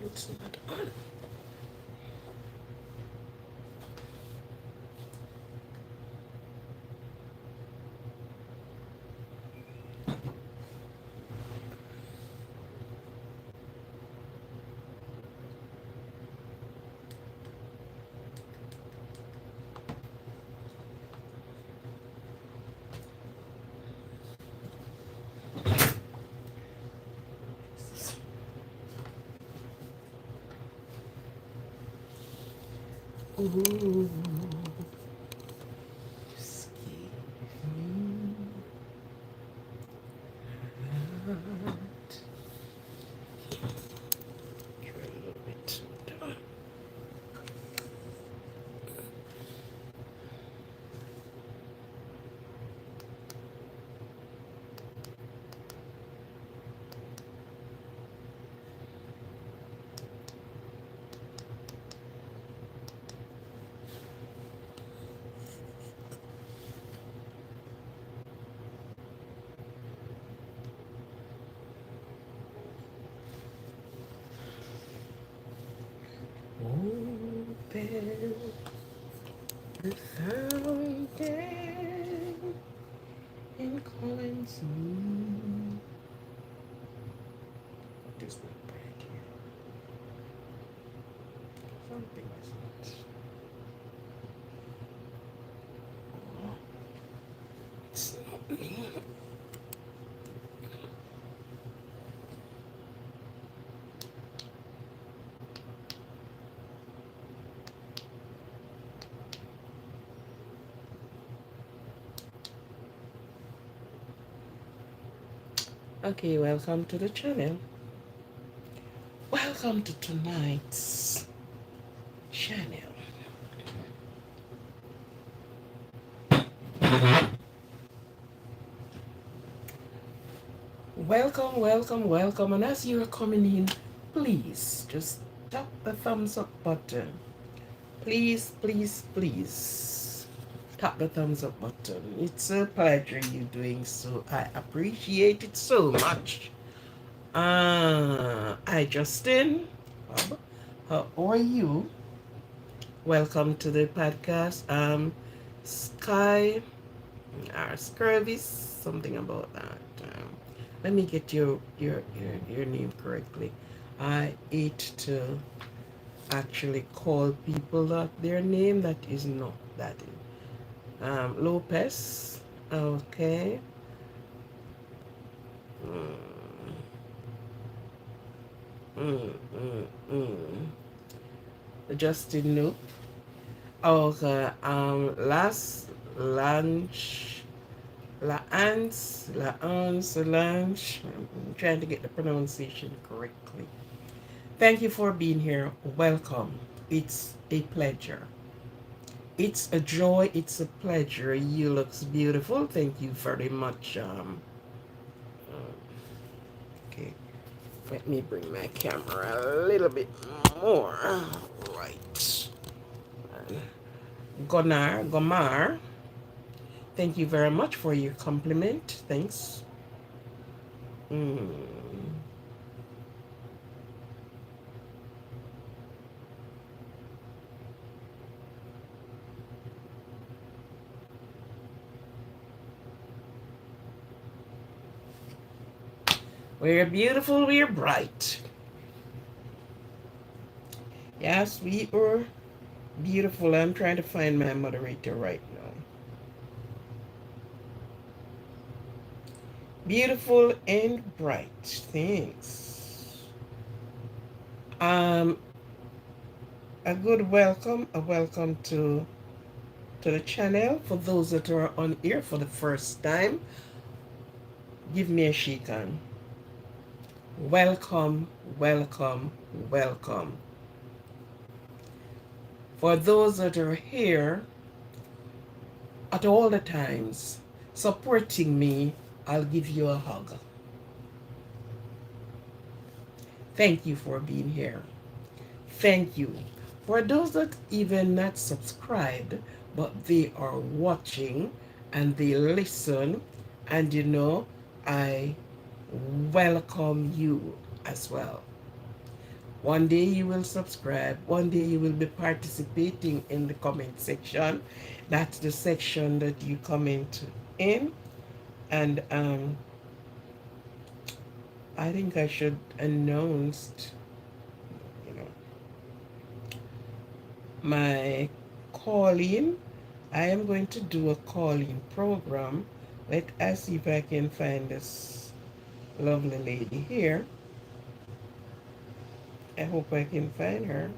It's not on. Ooh, just give me that. Try a little bit. Open the fountain and cleanse me. What is that back here? Something is not. Oh, it's not me. Okay, welcome to the channel. Welcome to tonight's channel. Welcome, welcome, welcome. And as you're coming in, please just tap the thumbs up button. Please, please, please tap the thumbs up button. It's a pleasure you doing so. I appreciate it so much. Hi Justin. How are you? Welcome to the podcast. Sky Scurvis, something about that. Let me get your name correctly. I hate to actually call people that their name that is not that. Lopez. Okay. Mm, mm, mm, mm. Justin Nope. Okay. Last lunch. Lange. I'm trying to get the pronunciation correctly. Thank you for being here. Welcome. It's a pleasure. It's a joy. It's a pleasure. You looks beautiful. Thank you very much. Okay. Let me bring my camera a little bit more. Right. Gomar. Thank you very much for your compliment. Thanks. Mm. We're beautiful, we're bright. Yes, we are beautiful. I'm trying to find my moderator right now. Beautiful and bright. Thanks. Um, a good welcome, a welcome to the channel. For those that are on here for the first time, give me a shake on. Welcome, welcome, welcome. For those that are here at all the times supporting me, I'll give you a hug. Thank you for being here. Thank you. For those that even not subscribed, but they are watching and they listen, and I welcome you as well. One day you will subscribe, one day you will be participating in the comment section. That's the section that you comment in. And I think I should announce, you know, my calling. I am going to do a calling program. Let us see if I can find this lovely lady here. I hope I can find her.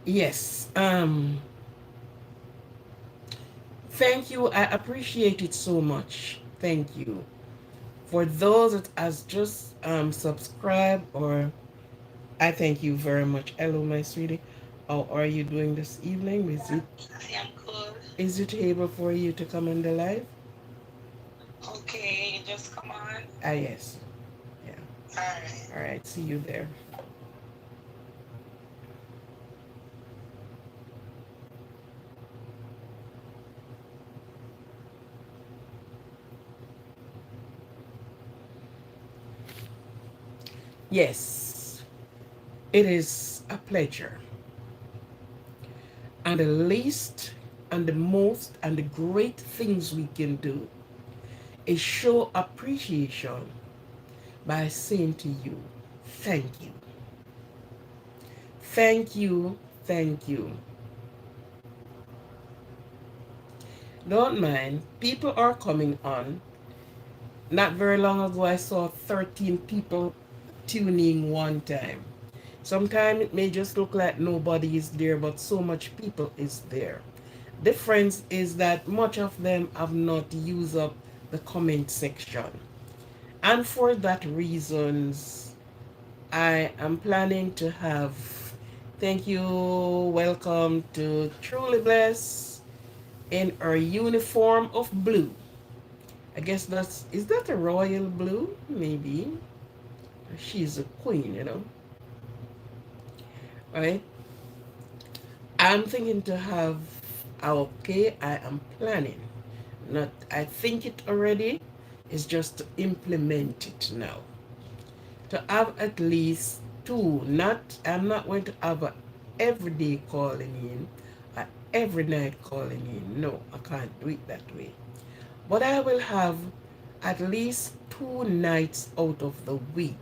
Yes. Thank you. I appreciate it so much. Thank you. For those that has just subscribed, or I thank you very much. Hello, my sweetie. How are you doing this evening? I am good. Is it able for you to come on the live? Okay, just come on. Ah, yes. Yeah. All right. All right. See you there. Yes. It is a pleasure. And the least and the most and the great things we can do is show appreciation by saying to you, thank you. Thank you. Thank you. Don't mind. People are coming on. Not very long ago, I saw 13 people tuning one time. Sometimes it may just look like nobody is there, but so much people is there. Difference is that much of them have not used up the comment section. And for that reasons, I am planning to have, thank you, welcome to Truly Bless in her uniform of blue. I guess is that a royal blue? Maybe. She's a queen. Right? I'm thinking to have, okay, I am planning. Not, I think it already. It's just to implement it now. To have at least two, I'm not going to have a everyday calling in, a every night calling in. No, I can't do it that way. But I will have at least 2 nights out of the week.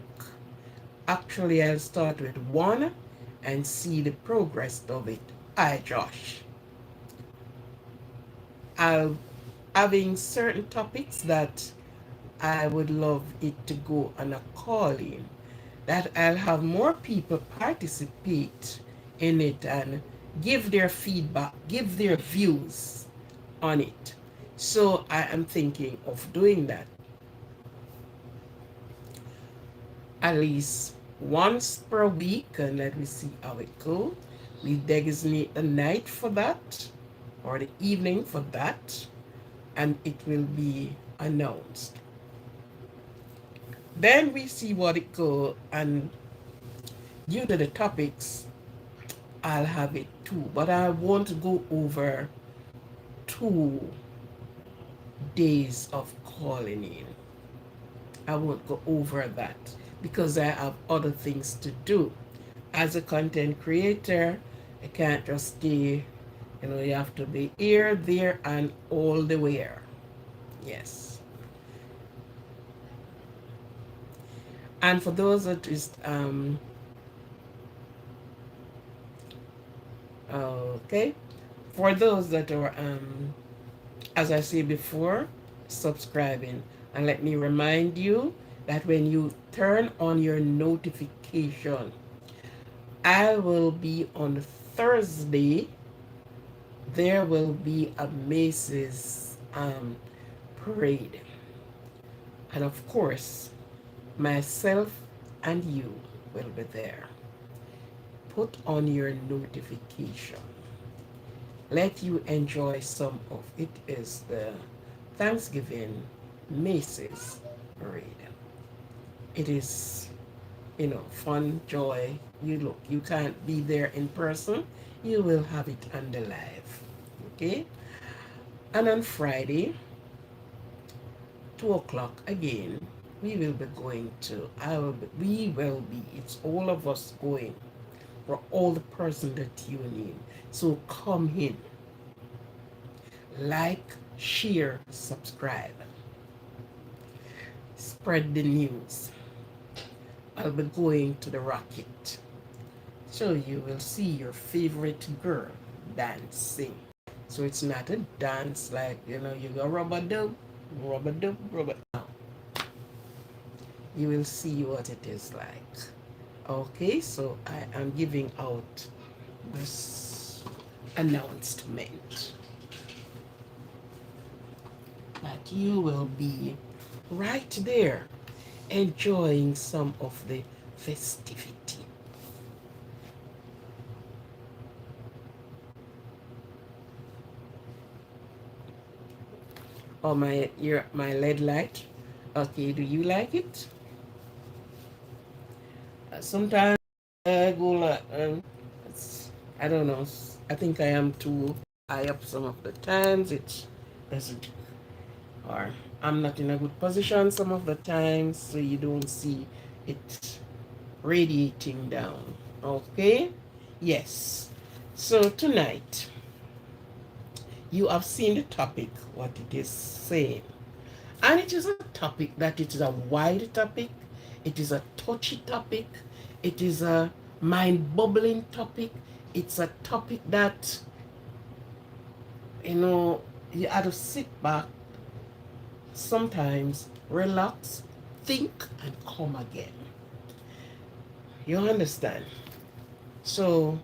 Actually, I'll start with one and see the progress of it. Hi, Josh. I'll having certain topics that I would love it to go on a call in, that I'll have more people participate in it and give their feedback, give their views on it. So I am thinking of doing that at least once per week, and let me see how it goes. We designate the night for that or the evening for that, and it will be announced. Then we see what it goes, and due to the topics, I'll have it too. But I won't go over 2 days of calling in. I won't go over that because I have other things to do. As a content creator, I can't just stay, you have to be here, there, and all the way. Yes. And for those that is Okay. For those that are, as I said before, subscribing. And let me remind you that when you turn on your notification, I will be on Thursday. There will be a Macy's parade. And of course, myself and you will be there. Put on your notification. Let you enjoy some of it is the Thanksgiving Macy's parade. It is, fun, joy. You look, you can't be there in person. You will have it on the live. Okay? And on Friday, 2 o'clock again, we will be going to, we will be, it's all of us going for all the person that tune in. So come in, like, share, subscribe, spread the news. I'll be going to the Rocket. So you will see your favorite girl dancing. So it's not a dance like, you go rubber-dub, rubber-dub, rubber. No. You will see what it is like. Okay, so I am giving out this announcement that you will be right there enjoying some of the festivity. Oh, my LED light. Okay, do you like it? Sometimes I go like, I don't know. I think I am too high up some of the times. It doesn't, or I'm not in a good position some of the times, so you don't see it radiating down. Okay? Yes. So tonight, you have seen the topic, what it is saying. And it is a topic that it is a wide topic, it is a touchy topic, it is a mind-bubbling topic, it's a topic that, you have to sit back, sometimes relax, think, and come again. You understand? So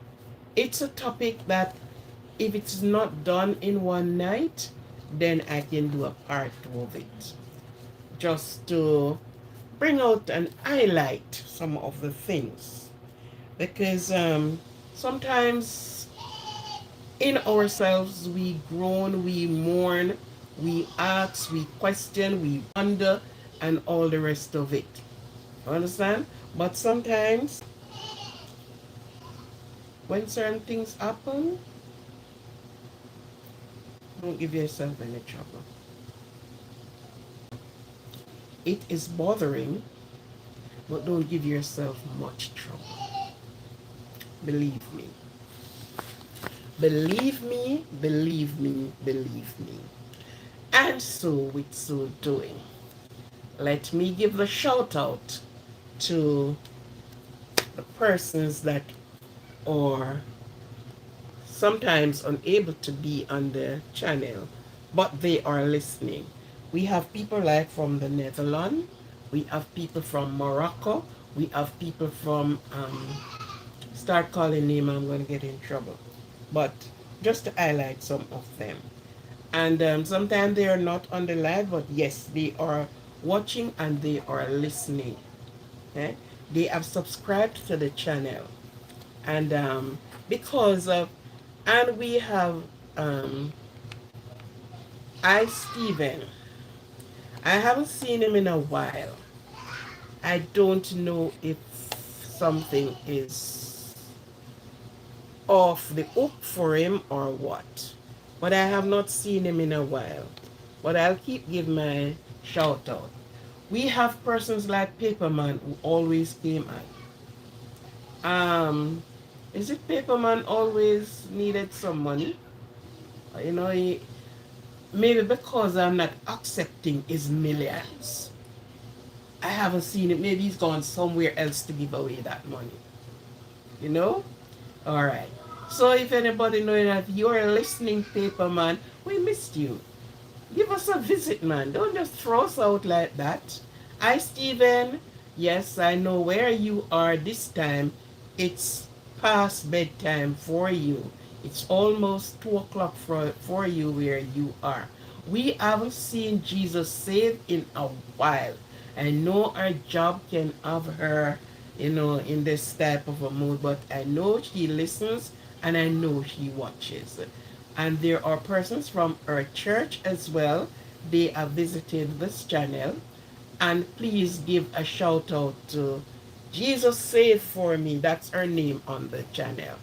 it's a topic that if it's not done in one night, then I can do a part two of it. Just to bring out and highlight some of the things. Because sometimes in ourselves we groan, we mourn, we ask, we question, we wonder, and all the rest of it. Understand? But sometimes when certain things happen, don't give yourself any trouble. It is bothering, but don't give yourself much trouble. Believe me. Believe me, believe me, believe me. And so with so doing, let me give the shout out to the persons that are sometimes unable to be on the channel, but they are listening. We have people like from the Netherlands, we have people from Morocco, we have people from, start calling name, I'm going to get in trouble. But just to highlight some of them. And sometimes they are not on the live, but yes, they are watching and they are listening. Okay? They have subscribed to the channel. And because of, and we have Steven. I haven't seen him in a while. I don't know if something is off the hook for him or what. But I have not seen him in a while. But I'll keep giving my shout out. We have persons like Paperman who always came on. Is it Paperman always needed some money? He, maybe because I'm not accepting his millions. I haven't seen it. Maybe he's gone somewhere else to give away that money. You know? All right. So if anybody know that you're listening, paper man, we missed you. Give us a visit, man. Don't just throw us out like that. Hi, Stephen. Yes, I know where you are this time. It's past bedtime for you. It's almost 2 o'clock for you where you are. We haven't seen Jesus save in a while. I know our job can have her, in this type of a mood, but I know she listens and I know she watches. And there are persons from our church as well. They have visited this channel. And please give a shout out to Jesus Save For Me. That's her name on the channel.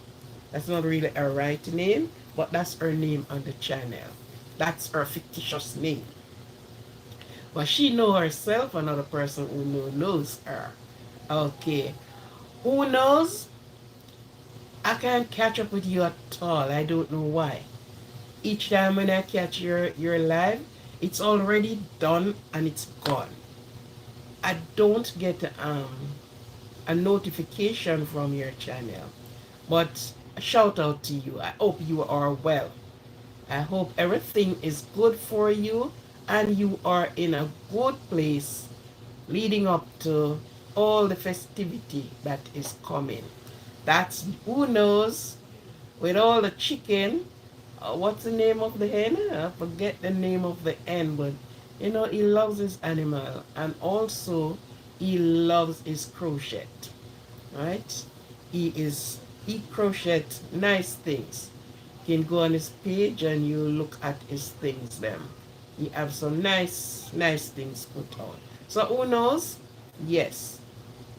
That's not really her right name, but that's her name on the channel. That's her fictitious name. But she know herself, another person who knows her. Okay. Who knows? I can't catch up with you at all. I don't know why. Each time when I catch your live, it's already done and it's gone. I don't get a notification from your channel. But a shout out to you. I hope you are well. I hope everything is good for you and you are in a good place leading up to all the festivity that is coming. That's who knows with all the chicken. What's the name of the hen? I forget the name of the hen, but he loves his animal and also he loves his crochet, right? He crochet nice things. You can go on his page and you look at his things. Them he have some nice things put on. So who knows? Yes,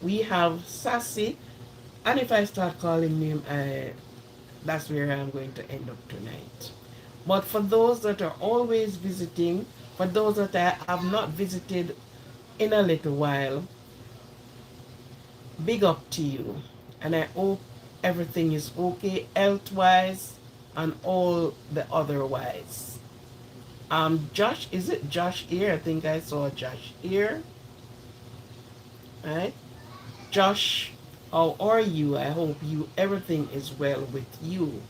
we have Sassy, and if I start calling him, that's where I'm going to end up tonight. But for those that are always visiting, for those that I have not visited in a little while, big up to you. And I hope everything is okay health wise and all the otherwise. Josh, is it Josh here? I think I saw Josh here. Right? Josh, how are you? I hope everything is well with you.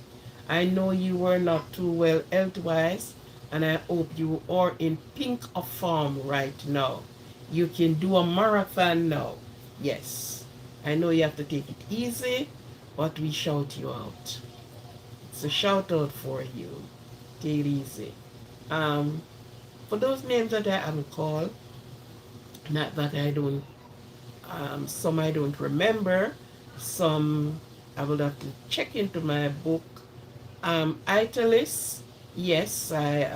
I know you were not too well health wise, and I hope you are in pink of form right now. You can do a marathon now. Yes. I know you have to take it easy, but we shout you out. It's a shout out for you. Take it easy. Um, for those names that I haven't called, not that I don't, some I don't remember, some I will have to check into my book. Italis, yes, I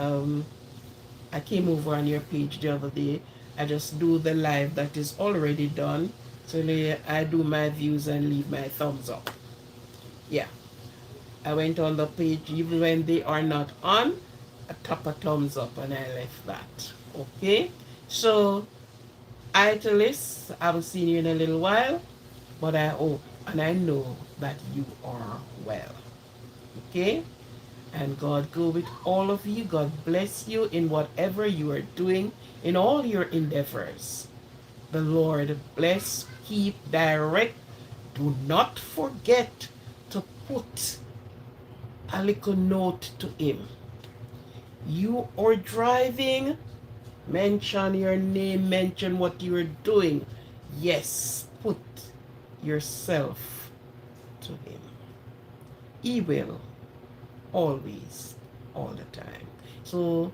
came over on your page the other day. I just do the live that is already done. So I do my views and leave my thumbs up. Yeah. I went on the page even when they are not on. I tap a thumbs up and I left that. Okay. So Italis, I haven't seen you in a little while, but I hope and I know that you are well. Okay? And God go with all of you. God bless you in whatever you are doing, in all your endeavors. The Lord bless, keep, direct. Do not forget to put a little note to Him. You are driving, mention your name, mention what you are doing. Yes, put yourself to Him. He will always, all the time. So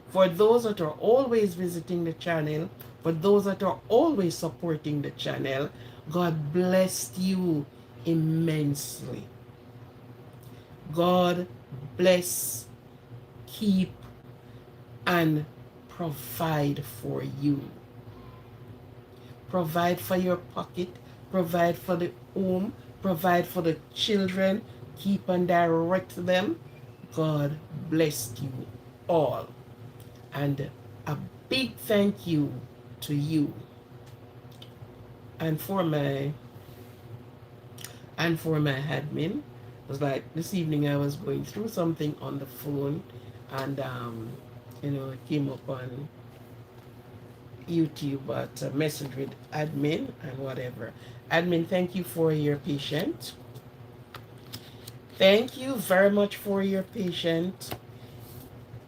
for those that are always visiting the channel, for those that are always supporting the channel, God bless you immensely. God bless, keep, and provide for you. Provide for your pocket, provide for the home, provide for the children, keep and direct them. God bless you all. And a big thank you to you. And for my admin. It was like this evening I was going through something on the phone and it came up on YouTube but a message with admin and whatever. Admin, thank you for your patience. Thank you very much for your patience.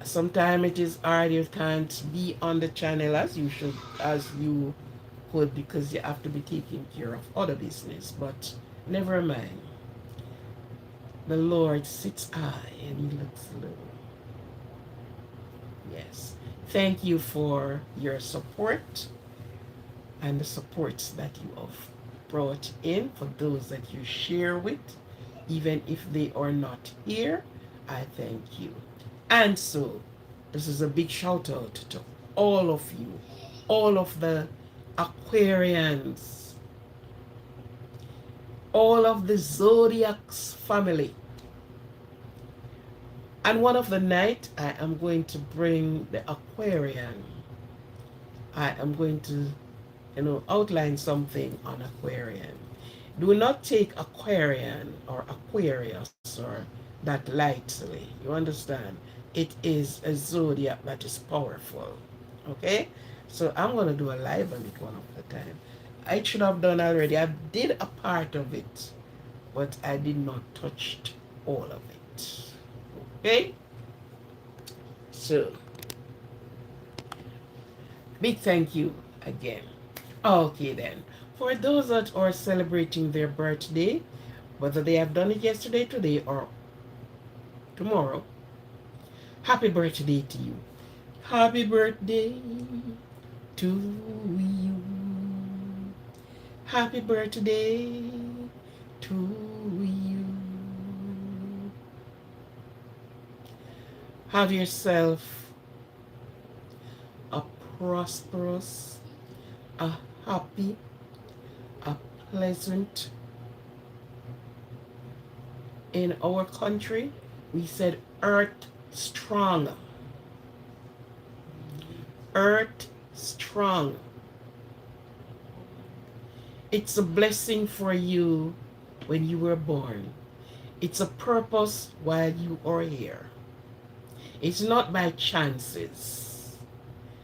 Sometimes it is hard, you can't be on the channel as you could, because you have to be taking care of other business. But never mind. The Lord sits high and he looks low. Yes. Thank you for your support and the supports that you have brought in, for those that you share with, even if they are not here. I thank you. And so, this is a big shout out to all of you, all of the Aquarians, all of the Zodiac's family. And one of the night, I am going to bring the Aquarian. I am going to, outline something on Aquarian. Do not take Aquarian or Aquarius or that lightly. You understand? It is a zodiac that is powerful. Okay? So I'm going to do a live on it one of the time. I should have done already. I did a part of it, but I did not touch all of it. Okay? So, big thank you again. Okay, then. For those that are celebrating their birthday, whether they have done it yesterday, today, or tomorrow, happy birthday to you. Happy birthday to you. Happy birthday to you. Have yourself a prosperous, a happy, a pleasant. In our country, we said earth strong. Earth strong. It's a blessing for you when you were born. It's a purpose while you are here. It's not by chances.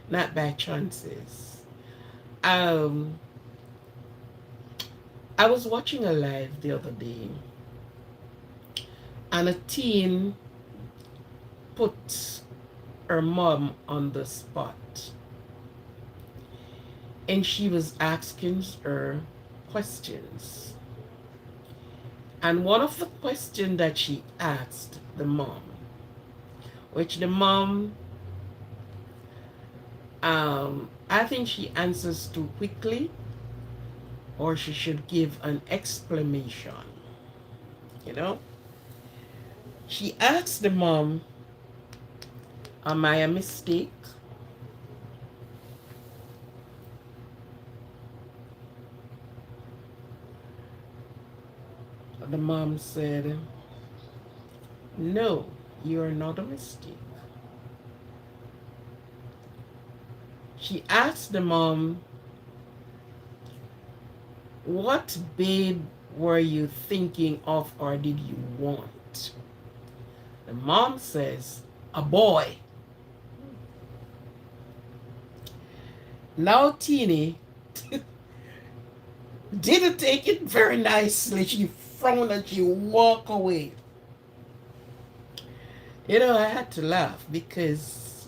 Not by chances. Um, I was watching a live the other day, and a teen put her mom on the spot, and she was asking her questions. And one of the questions that she asked the mom, which the mom, I think she answers too quickly, or she should give an explanation. You know, she asked the mom, "Am I a mistake?" The mom said, "No, you're not a mistake." She asked the mom, "What babe were you thinking of or did you want?" The mom says, "A boy." Now Teeny didn't take it very nicely. She frowned and she walked away. I had to laugh because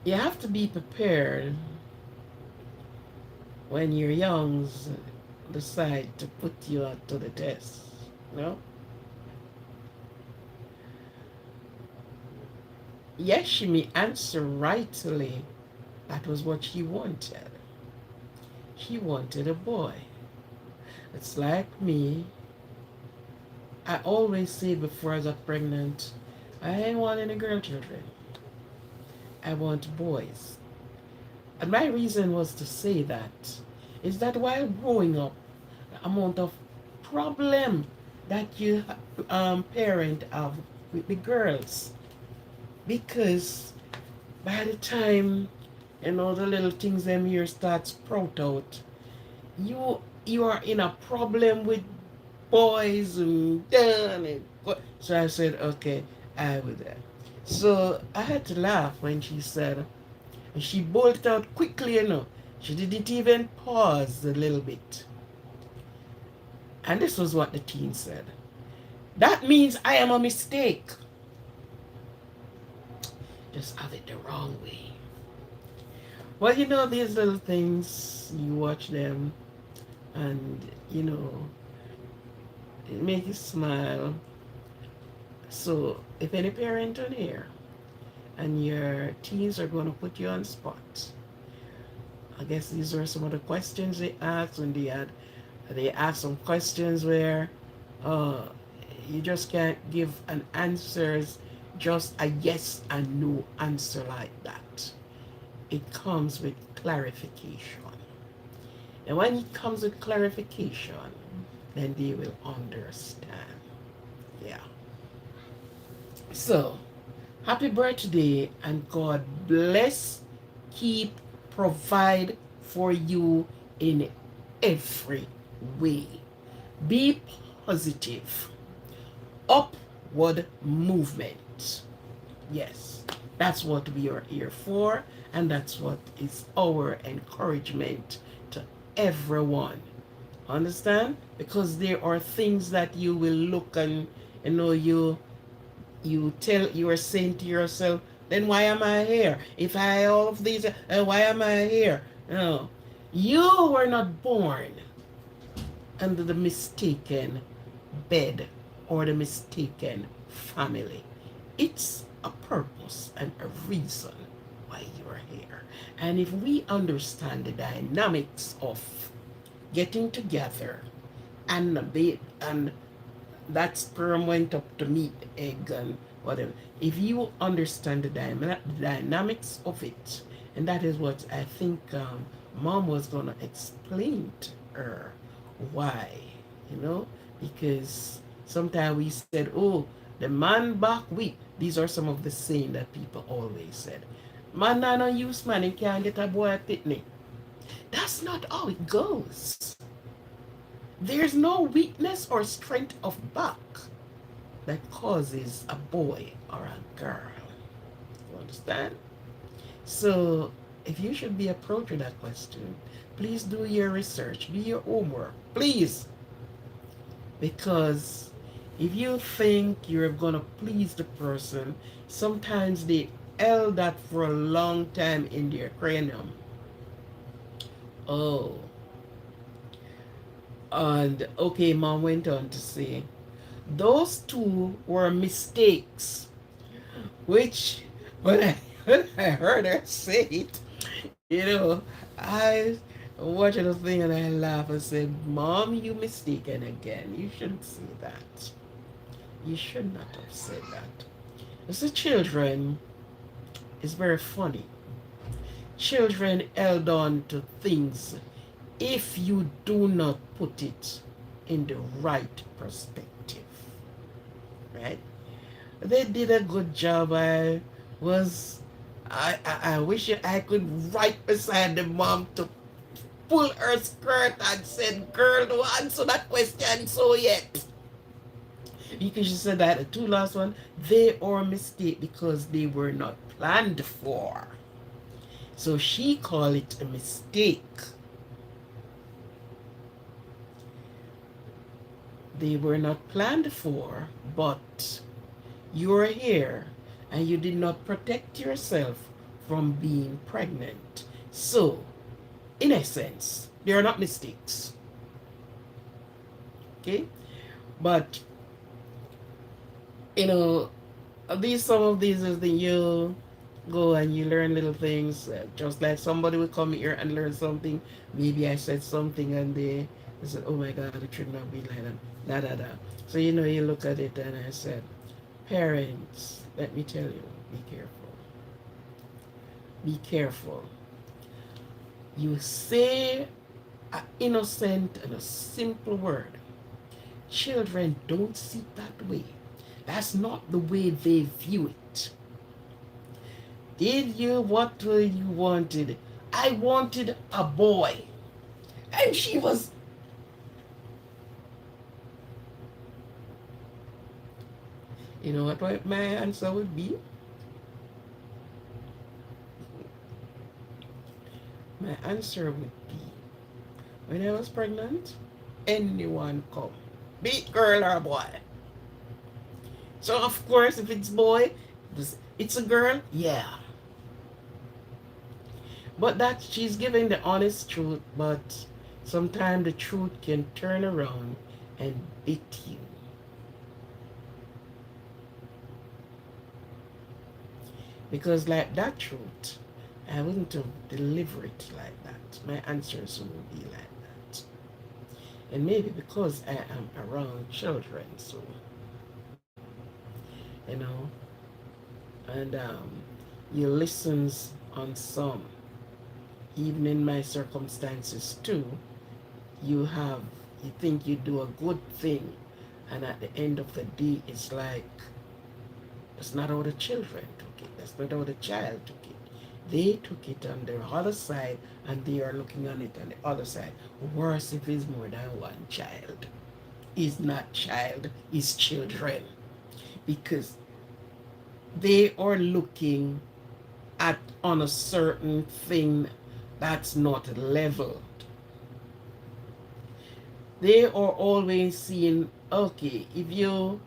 you have to be prepared when your youngs decide to put you out to the test. You know? Yes, she may answer rightly. That was what she wanted. She wanted a boy. It's like me. I always said before I got pregnant, I ain't want any girl children. I want boys. And my reason was to say that is that while growing up, the amount of problem that you parent have with the girls, because by the time the little things them here start sprout out, you are in a problem with boys and done it. So I said, okay, I will that. So I had to laugh when she said, and she bolted out quickly. She didn't even pause a little bit. And this was what the teen said. That means I am a mistake. Just have it the wrong way. Well, these little things, you watch them and, it makes you smile. So, if any parent on here and your teens are going to put you on spot, I guess these are some of the questions they asked when they asked some questions where uh, you just can't give an answers, just a yes and no answer like that. It comes with clarification. And when it comes with clarification, then they will understand. Yeah. So, happy birthday and God bless, keep, provide for you in every way. Be positive. Upward movement. Yes, that's what we are here for, and that's what is our encouragement to everyone. Understand? Because there are things that you will look and you are saying to yourself, then why am I here? If I all of these, why am I here? No, you were not born under the mistaken bed or the mistaken family. It's a purpose and a reason why you are here. And if we understand the dynamics of getting together and that sperm went up to meet the egg and whatever. If you understand the dynamics of it, and that is what I think mom was going to explain to her why, because sometimes we said, oh, the man back weak. These are some of the saying that people always said. Man, not no use man, he can't get a boy a pitney. That's not how it goes. There's no weakness or strength of back that causes a boy or a girl. You understand? So, if you should be approaching that question, please do your research, do your homework, please. Because if you think you're going to please the person, sometimes they held that for a long time in their cranium. Oh, and okay, mom went on to say, those two were mistakes, which when I heard her say it, I watched the thing and I laughed and said, Mom, you mistaken again. You shouldn't say that. You should not have said that. As a children, it's very funny. Children held on to things if you do not put it in the right perspective. Right? They did a good job. Was I wish I could right beside the mom to pull her skirt and said, girl, don't answer that question so yet. Because she said that the two last one, they are a mistake because they were not planned for. So she called it a mistake. They were not planned for, but you're here and you did not protect yourself from being pregnant. So, in essence, they are not mistakes. Okay? But, you know, some of these is the you go and you learn little things. Just like somebody will come here and learn something. Maybe I said something and they said, oh my God, it should not be like that. Da, da, da. So, you look at it and I said, parents, let me tell you, be careful. Be careful. You say an innocent and a simple word. Children don't see it that way. That's not the way they view it. Did you what you wanted? I wanted a boy. And she was, you know what my answer would be? My answer would be, when I was pregnant, anyone come, be it girl or boy. So of course, if it's boy, it's a girl, yeah. But that she's giving the honest truth, but sometimes the truth can turn around and beat you. Because like that truth, I wouldn't have delivered it like that. My answers would be like that. And maybe because I am around children, so you know, and you listens on some, even in my circumstances too. You have, you think you do a good thing, and at the end of the day, it's like that's not how the children took it. That's not how the child took it. They took it on the other side, and they are looking on it on the other side. Worse if it's more than one child. It's not child, it's children. Because they are looking at on a certain thing that's not leveled. They are always seeing, okay, if you,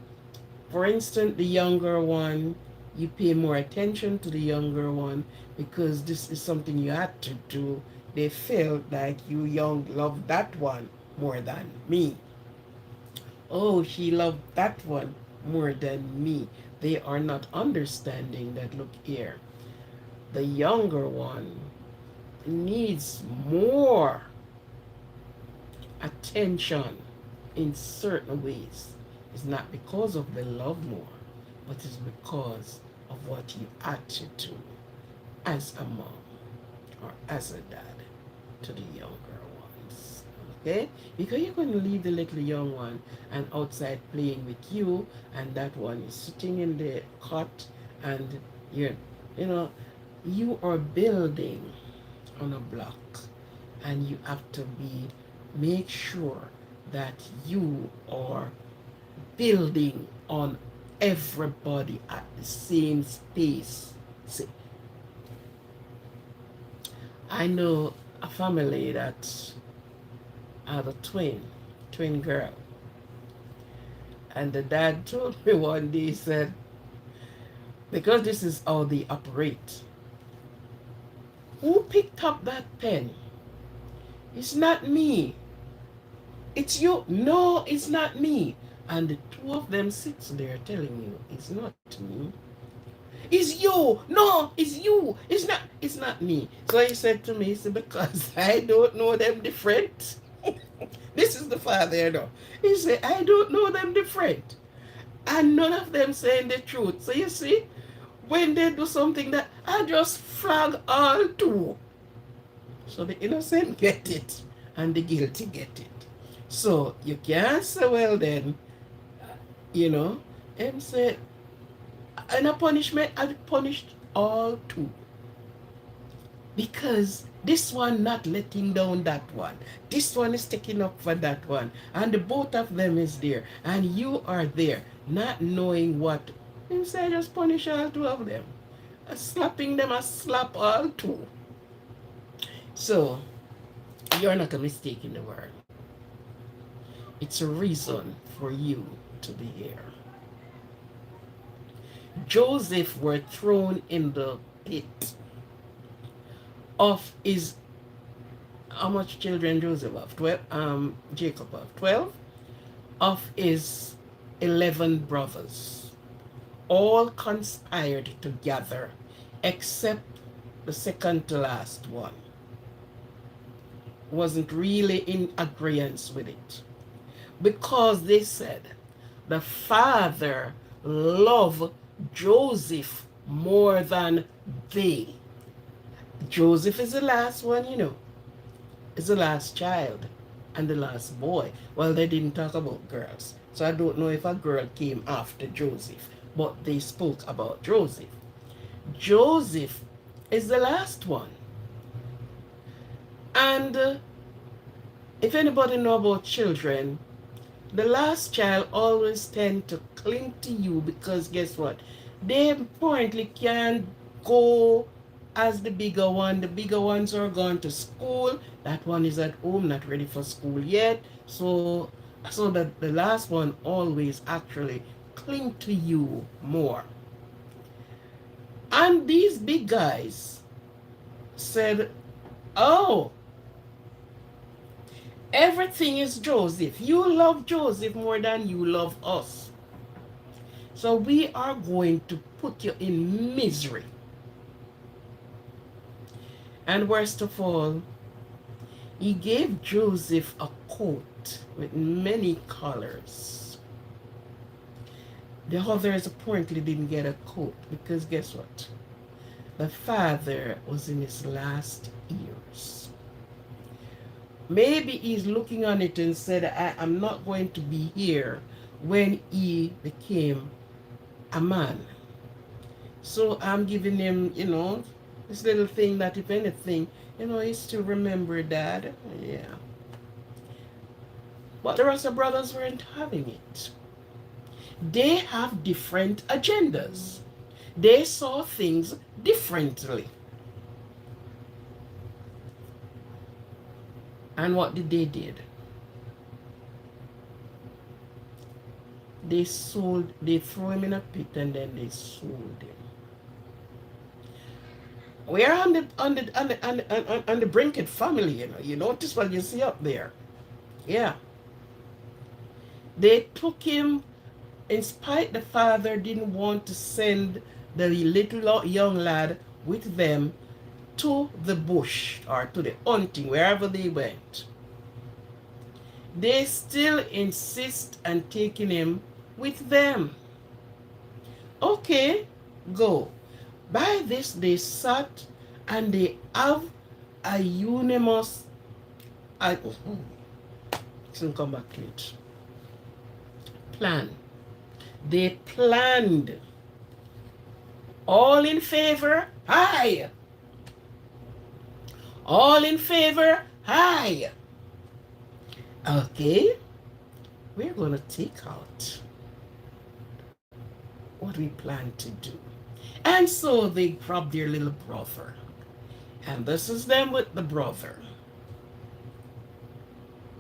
for instance, the younger one, you pay more attention to the younger one because this is something you had to do. They felt like you young love that one more than me. Oh, she loved that one more than me. They are not understanding that, look here, the younger one needs more attention in certain ways. It's not because of the love more, but it's because of what you had to do as a mom or as a dad to the younger ones. Okay? Because you're going to leave the little young one and outside playing with you, and that one is sitting in the cot, and you're, you know, you are building on a block, and you have to be, make sure that you are building on everybody at the same space. See, I know a family that had a twin girl, and the dad told me one day, he said, because this is how they operate, who picked up that pen? It's not me. It's you. No, it's not me. And the two of them sits there telling you, it's not me. It's you. No, it's you. It's not me. So he said to me, he said, because I don't know them different. This is the father, you know. He said, I don't know them different. And none of them saying the truth. So you see, when they do something that I just flag all two. So the innocent get it and the guilty get it. So you can't say, well then, you know, him say, and a punishment, I punished all two. Because this one not letting down that one. This one is taking up for that one. And the both of them is there. And you are there, not knowing what. Him say, just punish all two of them. Slapping them, I slap all two. So, you're not a mistake in the world. It's a reason for you to be here. Joseph were thrown in the pit of his, how much children Joseph have? 12, Jacob have 12 of his 11 brothers. All conspired together except the second to last one. Wasn't really in agreement with it. Because they said the father loved Joseph more than they. Joseph is the last one, you know, is the last child and the last boy. Well, they didn't talk about girls, so I don't know if a girl came after Joseph, but they spoke about Joseph. Joseph is the last one. And if anybody know about children, the last child always tend to cling to you because guess what? They apparently can't go as the bigger one. The bigger ones are gone to school. That one is at home, not ready for school yet. So that the last one always actually cling to you more. And these big guys said, "Oh, everything is Joseph. You love Joseph more than you love us. So we are going to put you in misery." And worst of all, he gave Joseph a coat with many colors. The others apparently didn't get a coat because guess what? The father was in his last years. Maybe he's looking on it and said, I am not going to be here when he became a man. So I'm giving him, this little thing that if anything, he still remember dad. Yeah. But the rest of brothers weren't having it. They have different agendas. They saw things differently. And what did they did? They threw him in a pit and then they sold him. We are on the Brinket family, You notice what you see up there. Yeah. They took him in spite the father didn't want to send the little young lad with them to the bush or to the hunting, wherever they went. They still insist on taking him with them. Okay, go. By this they sat and they have a unanimous, I shouldn't come back to it, plan. They planned. All in favor? Aye. All in favor? Aye. Okay, we're going to take out what we plan to do. And so they grabbed their little brother. And this is them with the brother.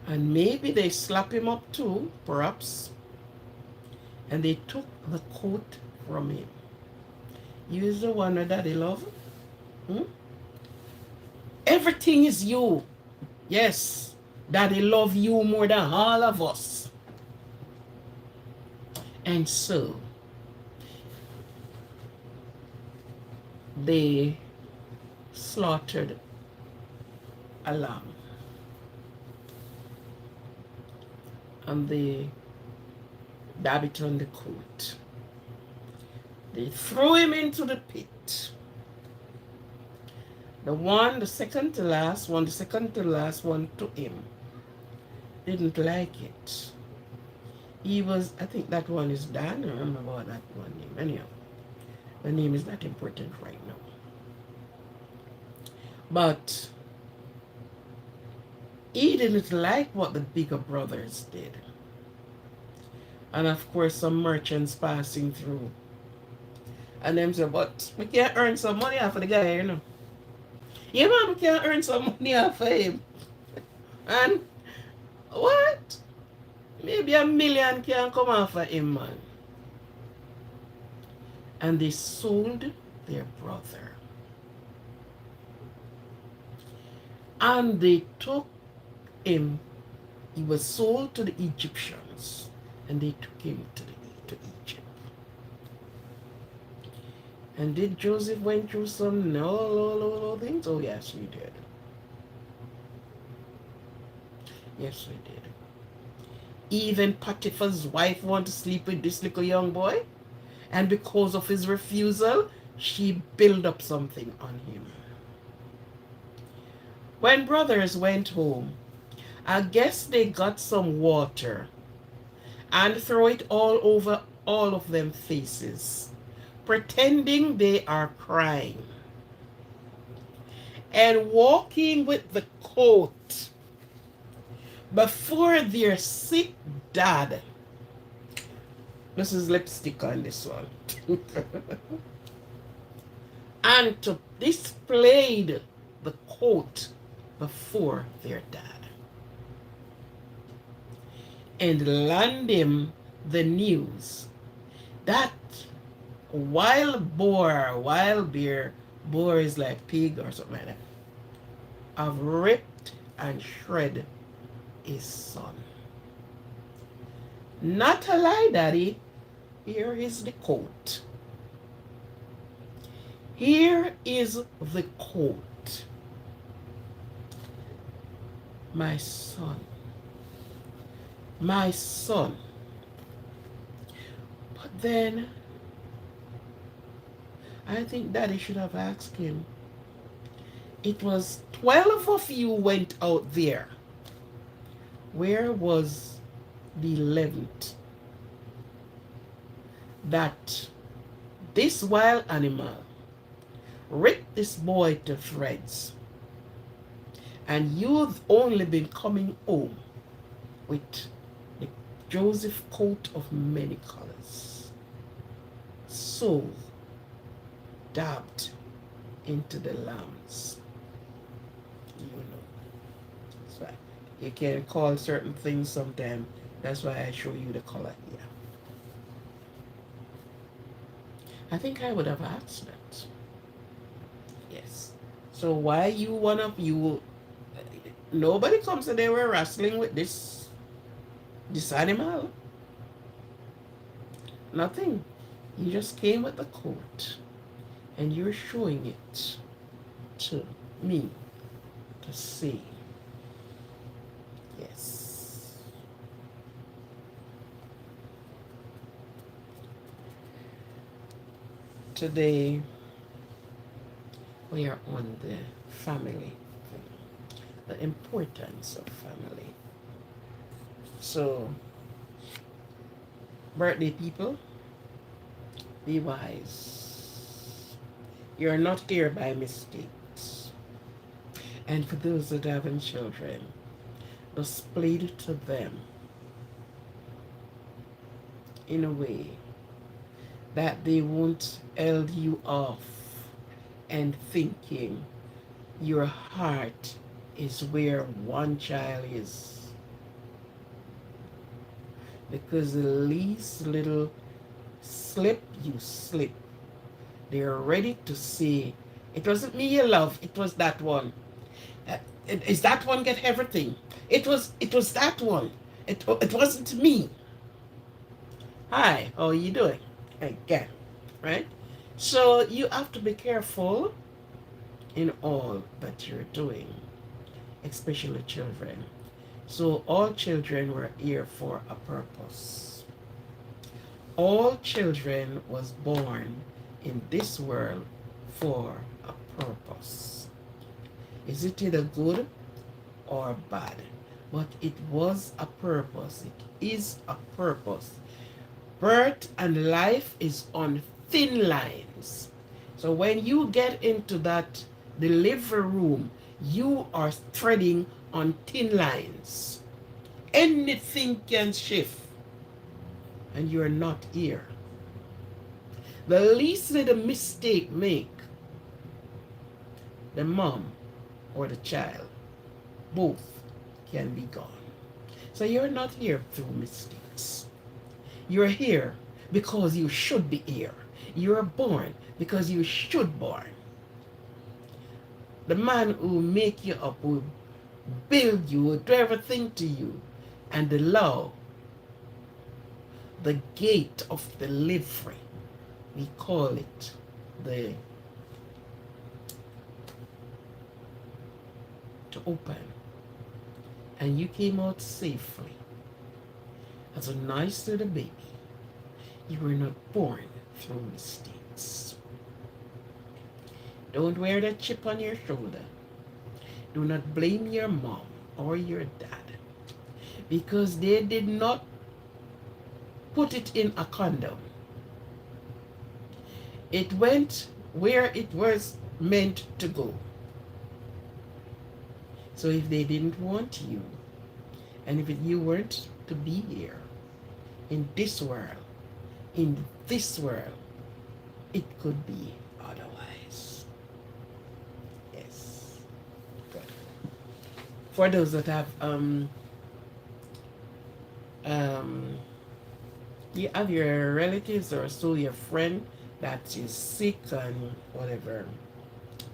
And maybe they slap him up too, perhaps. And they took the coat from him. You is the one that daddy love. Hmm? Everything is you. Yes, daddy love you more than all of us. And so they slaughtered a lamb. And they dabbed it on the coat. They threw him into the pit. The second to last one to him didn't like it. He was, I think that one is Dan. I remember about that one name. Anyhow, the name is not important right now. But he didn't like what the bigger brothers did. And of course, some merchants passing through. And them say, but we can't earn some money off of the guy. Yeah, man, we can't earn some money off of him. And what? Maybe $1 million can come off of him, man. And they sold their brother. And they took him. He was sold to the Egyptians. And they took him to Egypt. And did Joseph went through some no things? Oh, yes, he did. Yes, he did. Even Potiphar's wife wanted to sleep with this little young boy. And because of his refusal, she built up something on him. When brothers went home, I guess they got some water and throw it all over all of them faces, pretending they are crying, and walking with the coat before their sick dad. This is lipstick on this one. and to displayed the coat before their dad, and land him the news that wild bear, boar is like pig or something like that, have ripped and shred his son. Not a lie, daddy. Here is the coat. Here is the coat. My son. My son. But then I think daddy should have asked him. It was 12 of you went out there. Where was the 11th? That this wild animal ripped this boy to shreds, and you've only been coming home with the Joseph coat of many colors, so dabbed into the lambs. You know, so you can call certain things sometimes. That's why I show you the color here. I think I would have asked that. Yes. So why you one of you? Nobody comes and they were wrestling with this animal. Nothing. You just came with the coat, and you're showing it to me to see. Yes. Today we are on the family thing, the importance of family. So, birthday people, be wise. You're not here by mistakes. And for those that haven't children, displayed to them in a way that they won't hold you off and thinking your heart is where one child is. Because the least little slip you slip, they're ready to say, it wasn't me you love, it was that one. Uh, is that one get everything? It was that one. It wasn't me. Hi, how are you doing? Again, right? So you have to be careful in all that you're doing, especially children. So all children were here for a purpose. All children was born in this world for a purpose. Is it either good or bad? But it was a purpose. It is a purpose. Birth and life is on thin lines. So when you get into that delivery room, you are treading on thin lines. Anything can shift, and you're not here. The least little mistake make, the mom or the child, both can be gone. So you're not here through mistakes. You're here because you should be here. You're born because you should born. The man who make you up, who build you, who do everything to you, and allow the gate of delivery, we call it the to open, and you came out safely as a nice little baby. You were not born through mistakes. Don't wear that chip on your shoulder. Do not blame your mom or your dad because they did not put it in a condom. It went where it was meant to go. So if they didn't want you, and if you weren't to be here in this world, it could be otherwise. for those that have um you have your relatives or so your friend that is sick and whatever.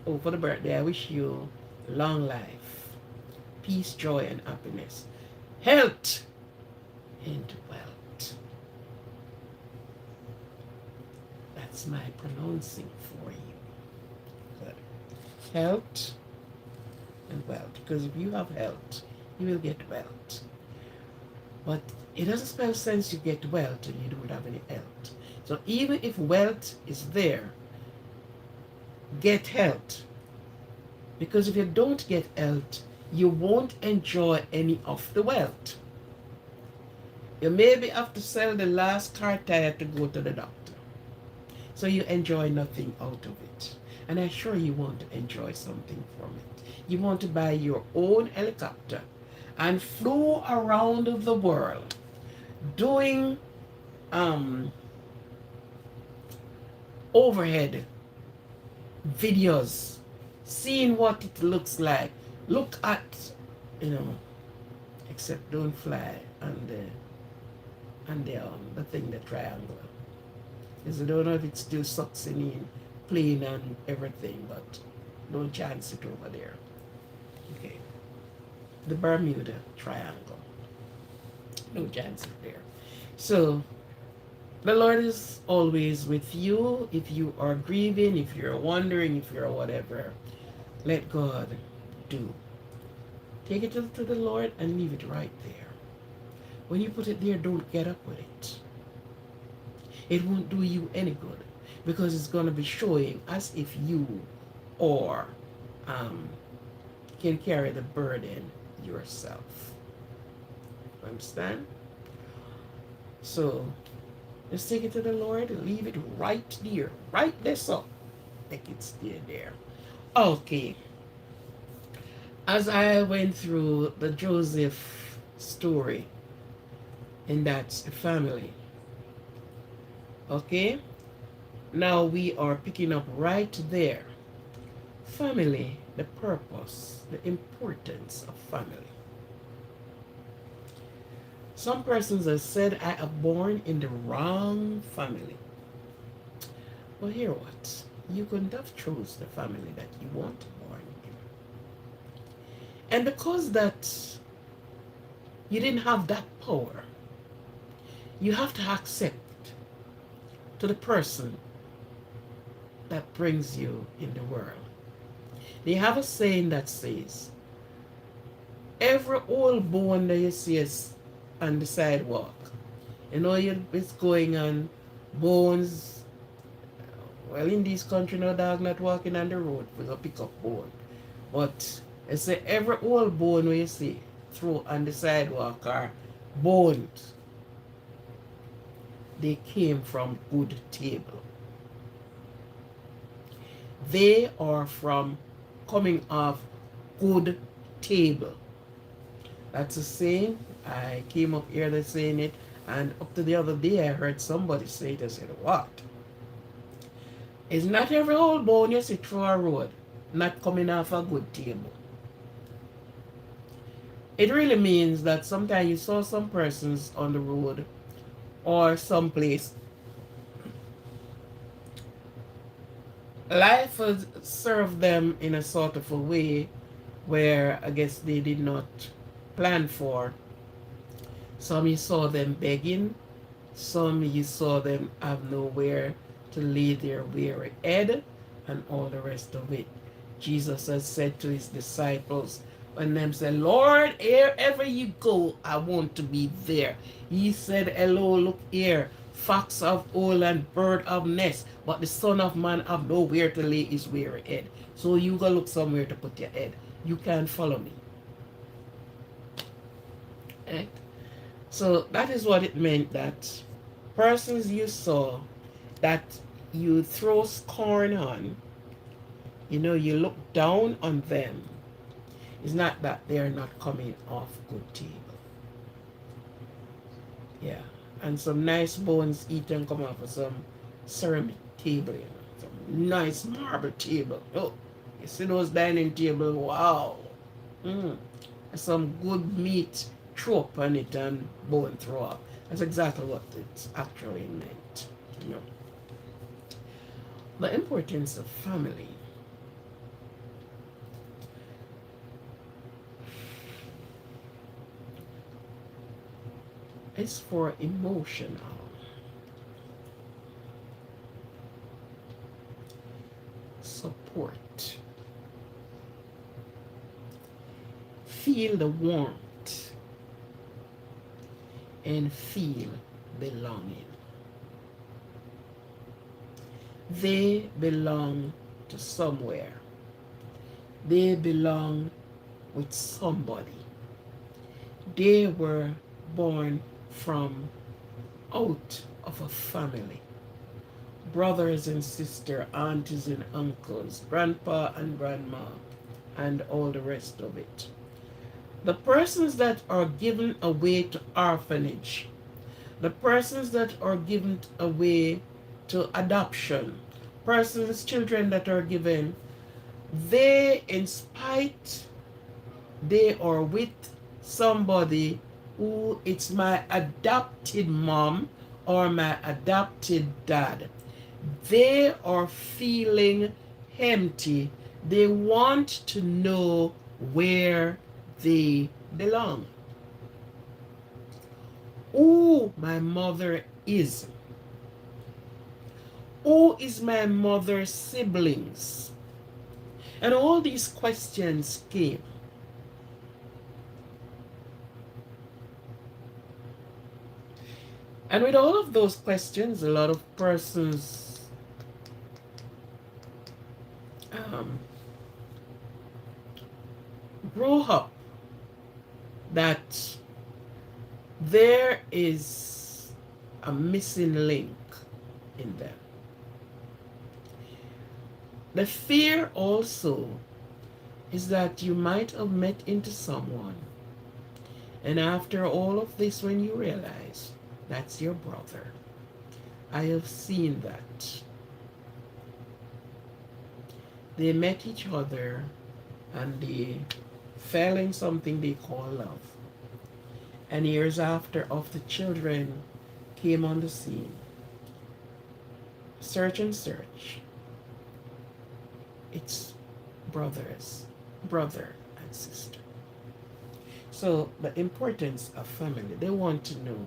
Oh, for the birthday, I wish you long life, peace, joy, and happiness, health, and wealth. That's my pronouncing for you. Good. Health and wealth. Because if you have health, you will get wealth. But it doesn't make sense you get wealth and you don't have any health. So even if wealth is there, get health. Because if you don't get health, you won't enjoy any of the wealth. You maybe have to sell the last car tire to go to the doctor. So you enjoy nothing out of it. And I'm sure you want to enjoy something from it. You want to buy your own helicopter and flew around the world doing overhead videos, seeing what it looks like. Look at, you know, except don't fly the thing, the triangle. Because I don't know if it still sucks in plane and everything, but don't chance it over there. Okay. The Bermuda Triangle. No chance it there. So the Lord is always with you. If you are grieving, if you're wondering, if you're whatever, let God do. Take it to the Lord and leave it right there. When you put it there, don't get up with it. It won't do you any good because it's going to be showing as if you or can carry the burden yourself. Understand? So just take it to the Lord and leave it right there. Right there, so make it stay there. Okay. As I went through the Joseph story, and that's a family. Okay? Now we are picking up right there. Family, the purpose, the importance of family. Some persons have said I am born in the wrong family. Well, hear what? You couldn't have chose the family that you want born in. And because that you didn't have that power, you have to accept to the person that brings you in the world. They have a saying that says, every old bone that you see is on the sidewalk, you know it's going on bones. Well, in this country, no dog not walking on the road with a pick up bone. But I say every old bone we see through on the sidewalk are bones. They came from good table. They are from coming off good table. That's a saying. I came up here to saying it, and up to the other day I heard somebody say it. I said, what? It's not every old bone you see through a road not coming off a good table. It really means that sometimes you saw some persons on the road or someplace. Life has served them in a sort of a way where I guess they did not plan for. Some you saw them begging, some you saw them have nowhere to lay their weary head, and all the rest of it. Jesus has said to his disciples, when them say, Lord, wherever you go, I want to be there. He said, hello, look here, fox of hole and bird of nest, but the Son of Man have nowhere to lay his weary head. So you go look somewhere to put your head. You can't follow me. Right? So that is what it meant, that persons you saw that you throw scorn on, you know, you look down on them. It's not that they're not coming off good table. Yeah. And some nice bones eaten come off of some ceramic table, you know, some nice marble table. Oh, you see those dining table, wow. I some good meat, throw up on it and bone throw up. That's exactly what it actually meant. You know, the importance of family is for emotional support. Feel the warmth and feel belonging. They belong to somewhere. They belong with somebody. They were born from out of a family. Brothers and sisters, aunties and uncles, grandpa and grandma, and all the rest of it. The persons that are given away to orphanage, the persons that are given away to adoption, persons, children that are given, they, in spite, they are with somebody who it's my adopted mom or my adopted dad. They are feeling empty. They want to know where they belong. Who my mother is. Who is my mother's siblings? And all these questions came. And with all of those questions, a lot of persons um, grow up that there is a missing link in them. The fear also is that you might have met into someone, and after all of this, when you realize that's your brother. I have seen that. They met each other and they fell in something they call love. And years after, of the children came on the scene. Search and search. It's brothers, brother and sister. So the importance of family, they want to know,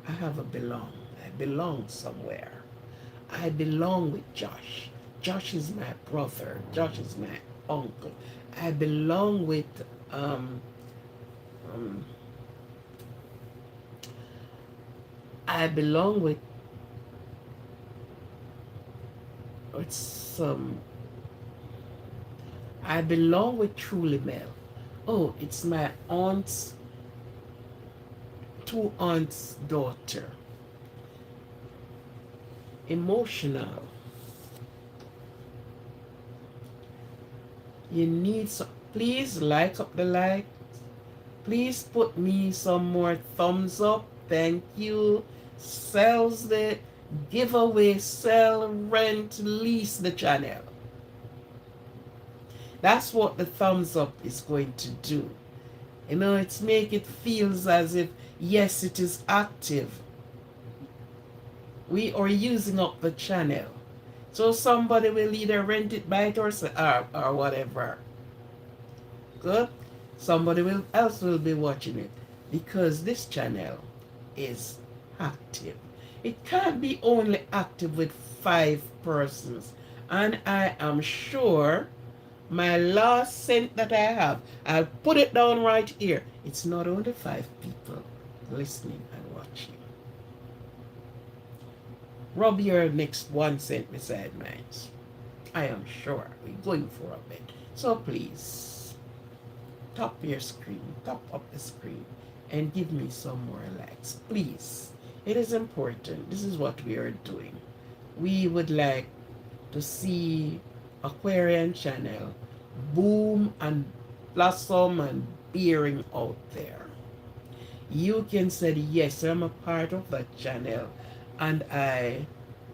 I have a belong. I belong somewhere. I belong with Josh. Josh is my brother. Josh is my uncle. I belong with um I belong with some I belong with Truly Mel. Oh, it's my aunt's two aunts' daughter. Emotional. You need some. Please like up the like. Please put me some more thumbs up. Thank you. Sells the giveaway, sell, rent, lease the channel. That's what the thumbs up is going to do. You know, it's make it feels as if, yes, it is active. We are using up the channel. So somebody will either rent it, buy it, or whatever. Good? Somebody else will be watching it because this channel is active. It can't be only active with 5 persons. And I am sure my last cent that I have, I'll put it down right here. It's not only 5 people listening and watching. Rub your next 1 cent beside mine. I am sure we're going for a bit. So please, top your screen, top up the screen, and give me some more likes. Please. It is important. This is what we are doing. We would like to see Aquarian channel boom and blossom and bearing out there. You can say, yes, I'm a part of that channel, and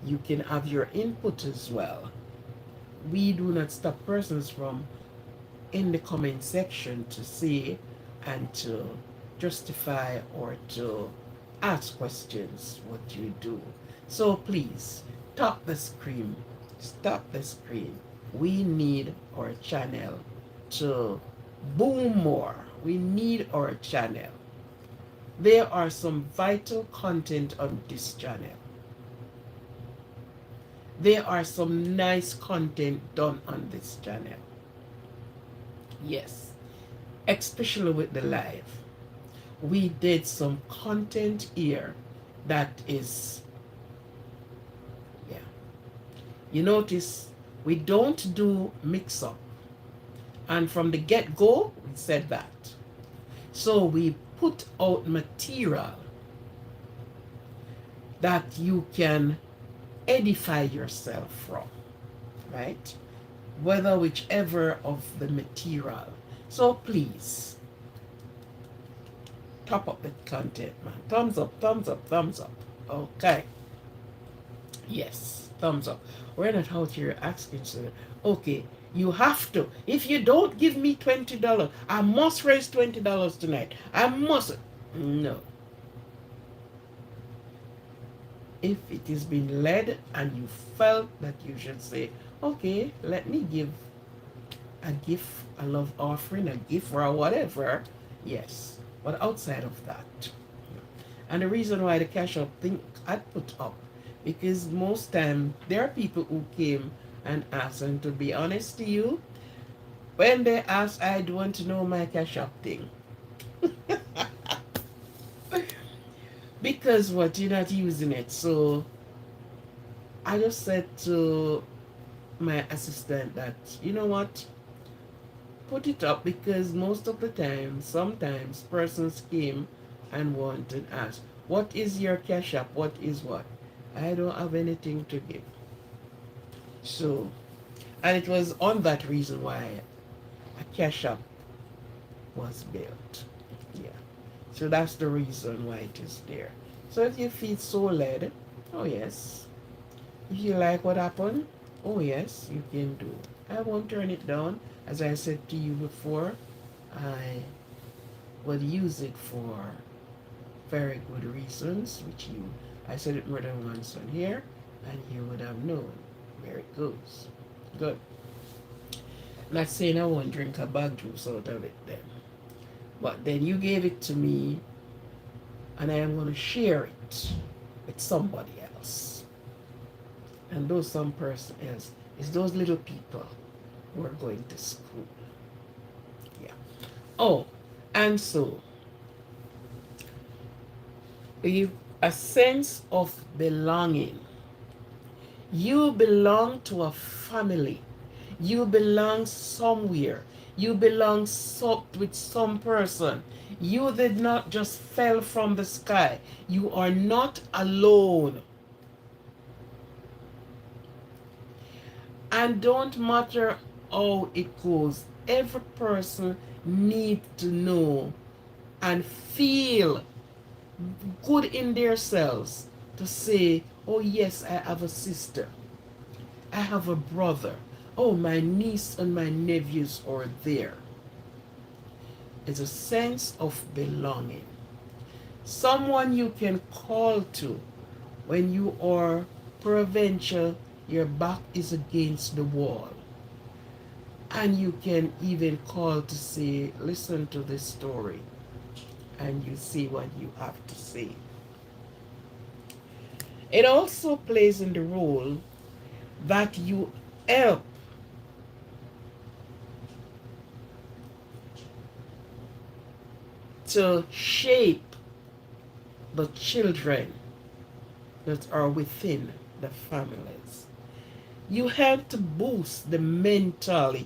you can have your input as well. We do not stop persons from in the comment section to say and to justify or to ask questions what you do. So please stop the screen. Stop the screen. We need our channel to boom more. We need our channel. There are some vital content on this channel. There are some nice content done on this channel. Yes, especially with the live. We did some content here that is, yeah. You notice we don't do mix up. And from the get go, we said that. So we put out material that you can edify yourself from, right? Whether whichever of the material. So please, top up the content, man. Thumbs up, thumbs up, thumbs up. Okay. Yes, thumbs up. We're not out here asking, so, okay, you have to. If you don't give me $20, I must raise $20 tonight. I must. No. If it is being led and you felt that you should say, okay, let me give a gift, a love offering, a gift, or whatever, yes. But outside of that, and the reason why the cash up thing I put up, because most time there are people who came and asked, and to be honest to you, when they ask, I don't want to know my cash up thing. Because what, you're not using it. So I just said to my assistant that, you know what, put it up, because most of the time, sometimes persons came and want and ask, what is your cash app? What is what? I don't have anything to give. So, and it was on that reason why a cash app was built. Yeah. So that's the reason why it is there. So if you feel so led, oh yes. If you like what happened, oh yes, you can do. I won't turn it down. As I said to you before, I would use it for very good reasons, which I said it more than once on here, and you would have known where it goes. Good. Not saying I won't drink a bag juice out of it then. But then you gave it to me, and I am going to share it with somebody else. And those some person else is those little people who are going to school. Yeah. Oh, and so a sense of belonging. You belong to a family. You belong somewhere. You belong with some person. You did not just fell from the sky. You are not alone. And don't matter how it goes. Every person needs to know and feel good in themselves to say, oh yes, I have a sister. I have a brother. Oh, my niece and my nephews are there. It's a sense of belonging. Someone you can call to when you are peradventure your back is against the wall. And you can even call to say, listen to this story. And you see what you have to say. It also plays in the role that you help to shape the children that are within the families. You help to boost the mental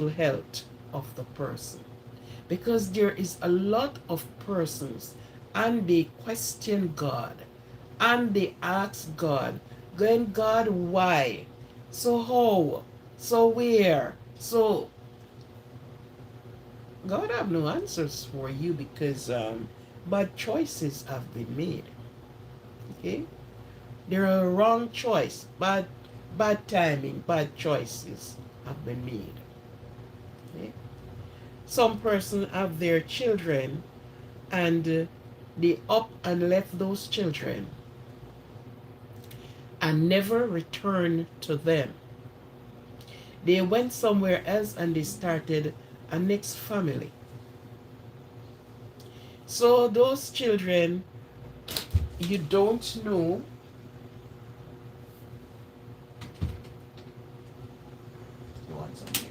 health of the person. Because there is a lot of persons and they question God and they ask God, then God, why? So how? So where? So God have no answers for you because bad choices have been made. Okay? There are wrong choice, bad timing, bad choices have been made. Okay? Some person have their children and they up and left those children and never returned to them. They went somewhere else and they started a next family. So those children, you don't know, you want something?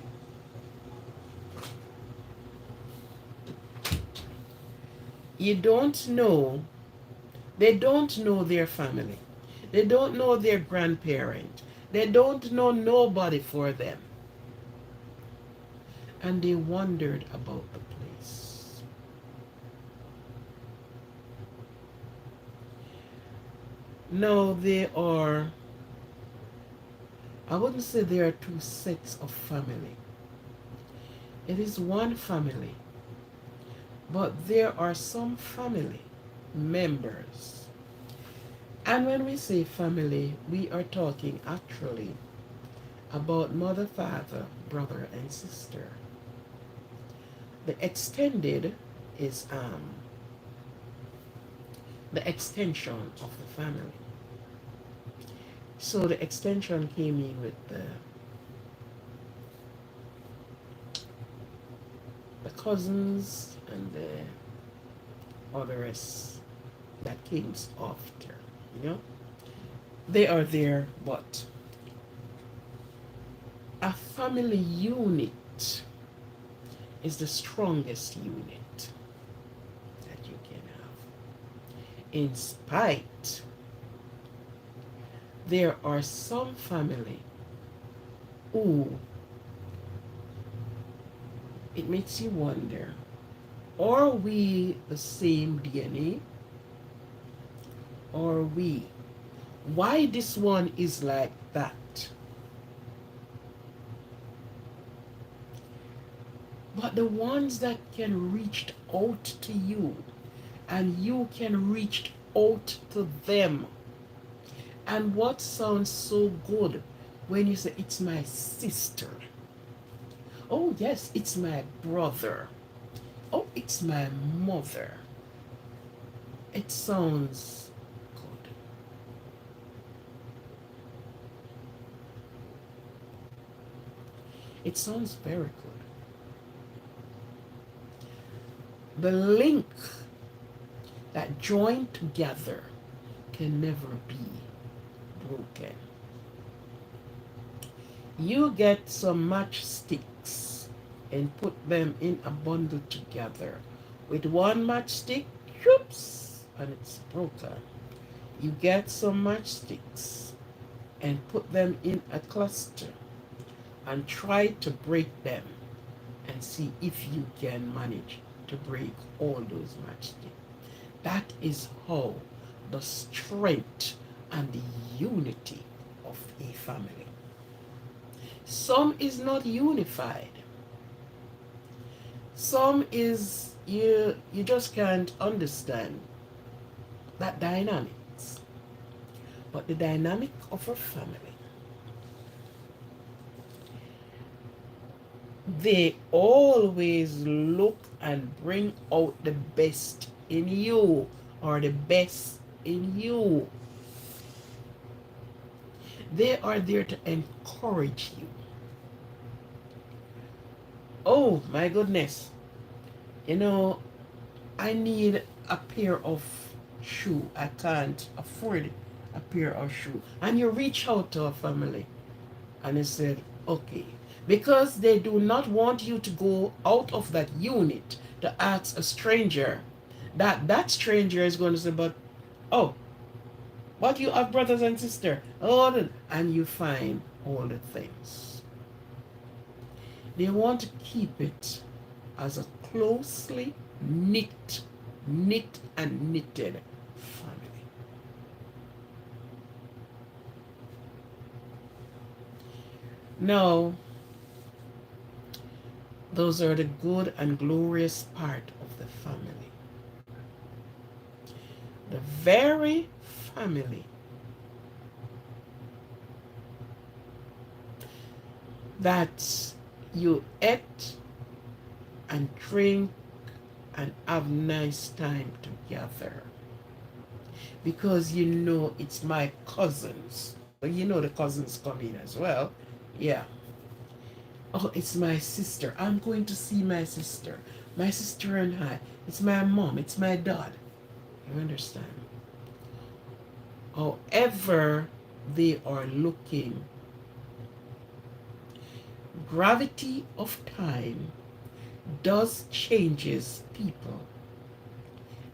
You don't know, they don't know their family. They don't know their grandparent. They don't know nobody for them. And they wondered about the place. Now they are, I wouldn't say there are two sets of family. It is one family, but there are some family members. And when we say family, we are talking actually about mother, father, brother, and sister. The extended is the extension of the family. So the extension came in with the cousins and the others that came after. You know, they are there, but a family unit is the strongest unit that you can have. In spite, there are some family who it makes you wonder, are we the same DNA? Or we? Why this one is like that? But the ones that can reach out to you and you can reach out to them. And what sounds so good when you say, it's my sister. Oh, yes, it's my brother. Oh, it's my mother. It sounds good. It sounds very good. The link that join together can never be broken. You get some matchsticks and put them in a bundle together. With one matchstick, whoops, and it's broken. You get some matchsticks and put them in a cluster and try to break them and see if you can manage to break all those matchsticks. That is how the strength and the unity of a family. Some is not unified. Some is you just can't understand that dynamics. But the dynamic of a family, they always look and bring out the best in you or the best in you. They are there to encourage you. Oh my goodness. You know, I need a pair of shoe. I can't afford a pair of shoe. And you reach out to a family and they said, okay. Because they do not want you to go out of that unit to ask a stranger. That stranger is going to say, but oh, but you have brothers and sisters. Oh, and you find all the things. They want to keep it as a closely knit and knitted family. Now, those are the good and glorious part of the family. The very family that you ate and drink and have nice time together, because you know it's my cousins. So you know the cousins come in as well. Yeah. Oh, it's my sister. I'm going to see my sister. My sister and I. It's my mom. It's my dad. You understand? However, they are looking, gravity of time does changes people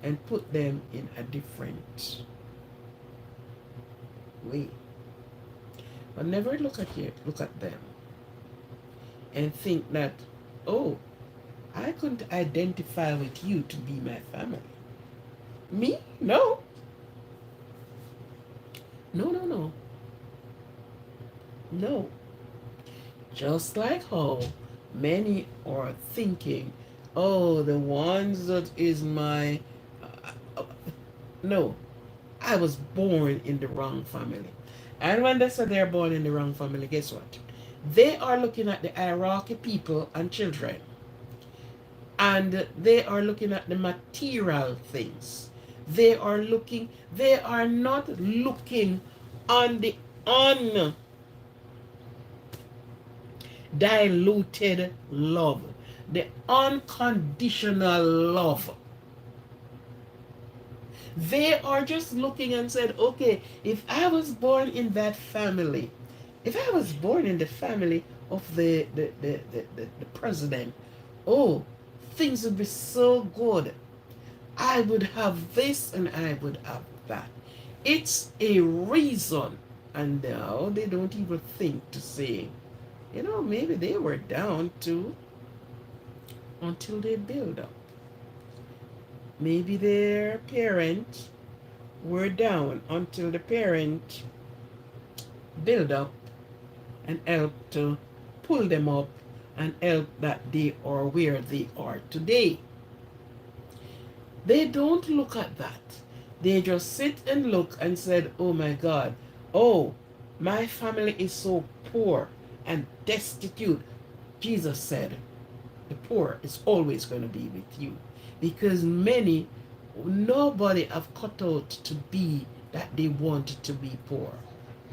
and put them in a different way. But never look at them and think that, oh, I couldn't identify with you to be my family. Me? No. No, no, no. No. Just like how many are thinking, oh, the ones that is my. Uh, uh, no, I was born in the wrong family. And when they say they're born in the wrong family, guess what? They are looking at the Iraqi people and children, and they are looking at the material things. They are not looking on the undiluted love, the unconditional love. They are just looking and said, okay, if I was born in that family, if I was born in the family of the president, oh, things would be so good. I would have this and I would have that. It's a reason. And now they don't even think to say, maybe they were down to until they build up. Maybe their parent were down until the parent build up and help to pull them up and help that they are where they are today. They don't look at that. They just sit and look and said, oh my God, oh, my family is so poor and destitute. Jesus said, the poor is always going to be with you, because nobody have cut out to be that they wanted to be poor.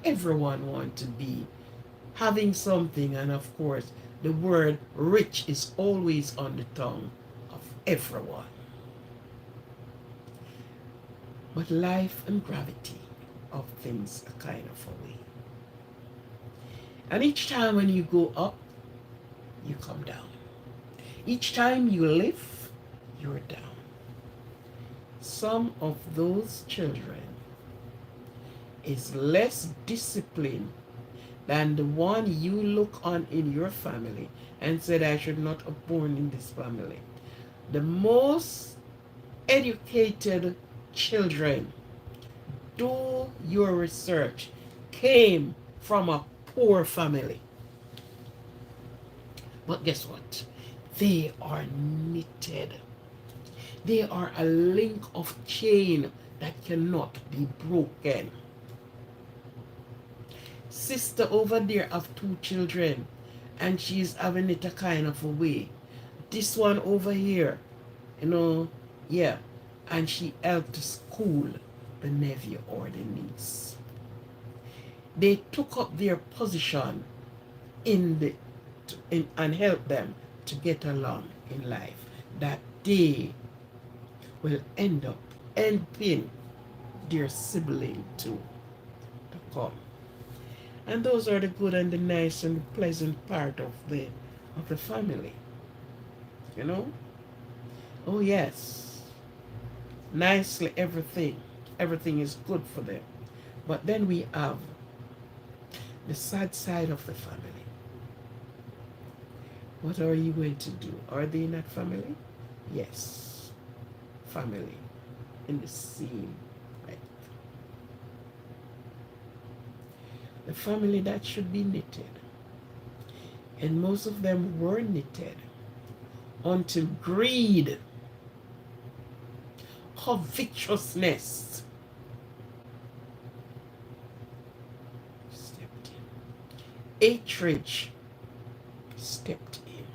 Everyone want to be having something, and of course the word rich is always on the tongue of everyone. But life and gravity of things are kind of a way. And each time when you go up, you come down. Each time you live, you're down. Some of those children is less disciplined than the one you look on in your family and said, I should not have born in this family. The most educated children, do your research, came from a poor family. But guess what? They are knitted. They are a link of chain that cannot be broken. Sister over there have two children, and she's having it a kind of a way. This one over here, you know, yeah, and she helped to school the nephew or the niece. They took up their position and helped them to get along in life, that they will end up helping their sibling to come. And those are the good and the nice and the pleasant part of the family. You know? Oh yes. Nicely everything. Everything is good for them. But then we have the sad side of the family. What are you going to do? Are they not family? Yes. Family. In the same right. The family that should be knitted. And most of them were knitted until greed, covetousness stepped in. Hatred stepped in.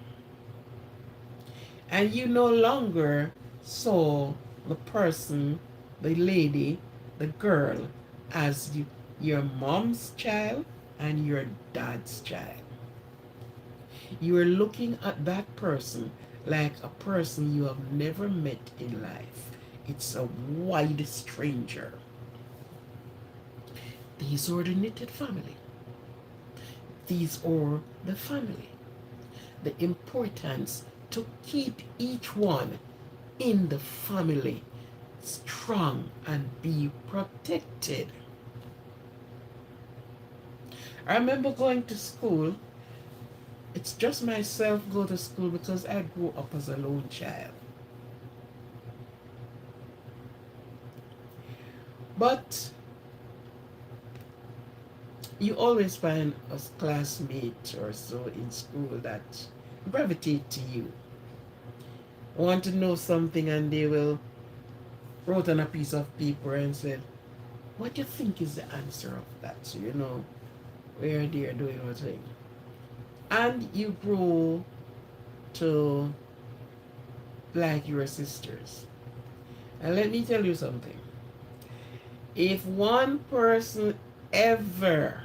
And you no longer saw the person, the lady, the girl, as your mom's child and your dad's child. You are looking at that person like a person you have never met in life. It's a wide stranger. These are the knitted family. These are the family. The importance to keep each one in the family strong and be protected. I remember going to school. It's just myself go to school because I grew up as a lone child. But you always find a classmate or so in school that gravitate to you, want to know something, and they will wrote on a piece of paper and said, what do you think is the answer of that? So you know where they're doing what thing. And you grow to like your sisters. And let me tell you something. If one person ever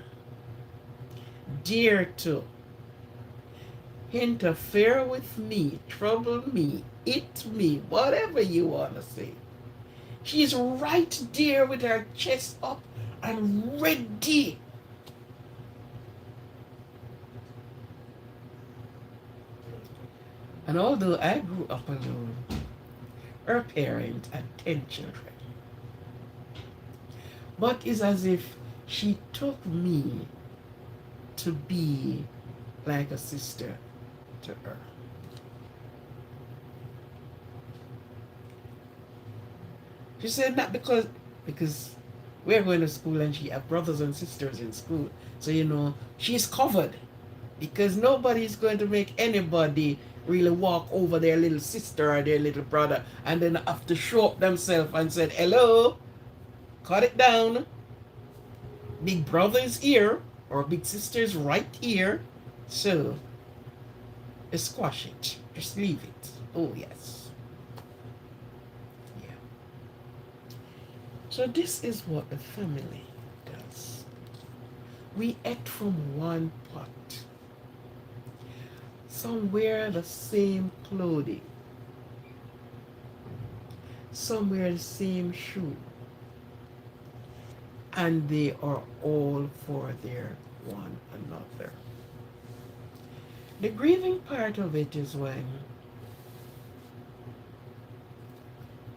dare to interfere with me, trouble me, hit me, whatever you want to say, she's right there with her chest up and ready. And although I grew up alone, her parents had 10 children. But it's as if she took me to be like a sister to her. She said not because we're going to school and she have brothers and sisters in school. So you know, she's covered. Because nobody's going to make anybody really walk over their little sister or their little brother and then have to show up themselves and said, hello, cut it down. Big brother is here or big sister is right here. So squash it. Just leave it. Oh yes. Yeah. So this is what the family does. We ate from one pot. Some wear the same clothing. Some wear the same shoe. And they are all for their one another. The grieving part of it is when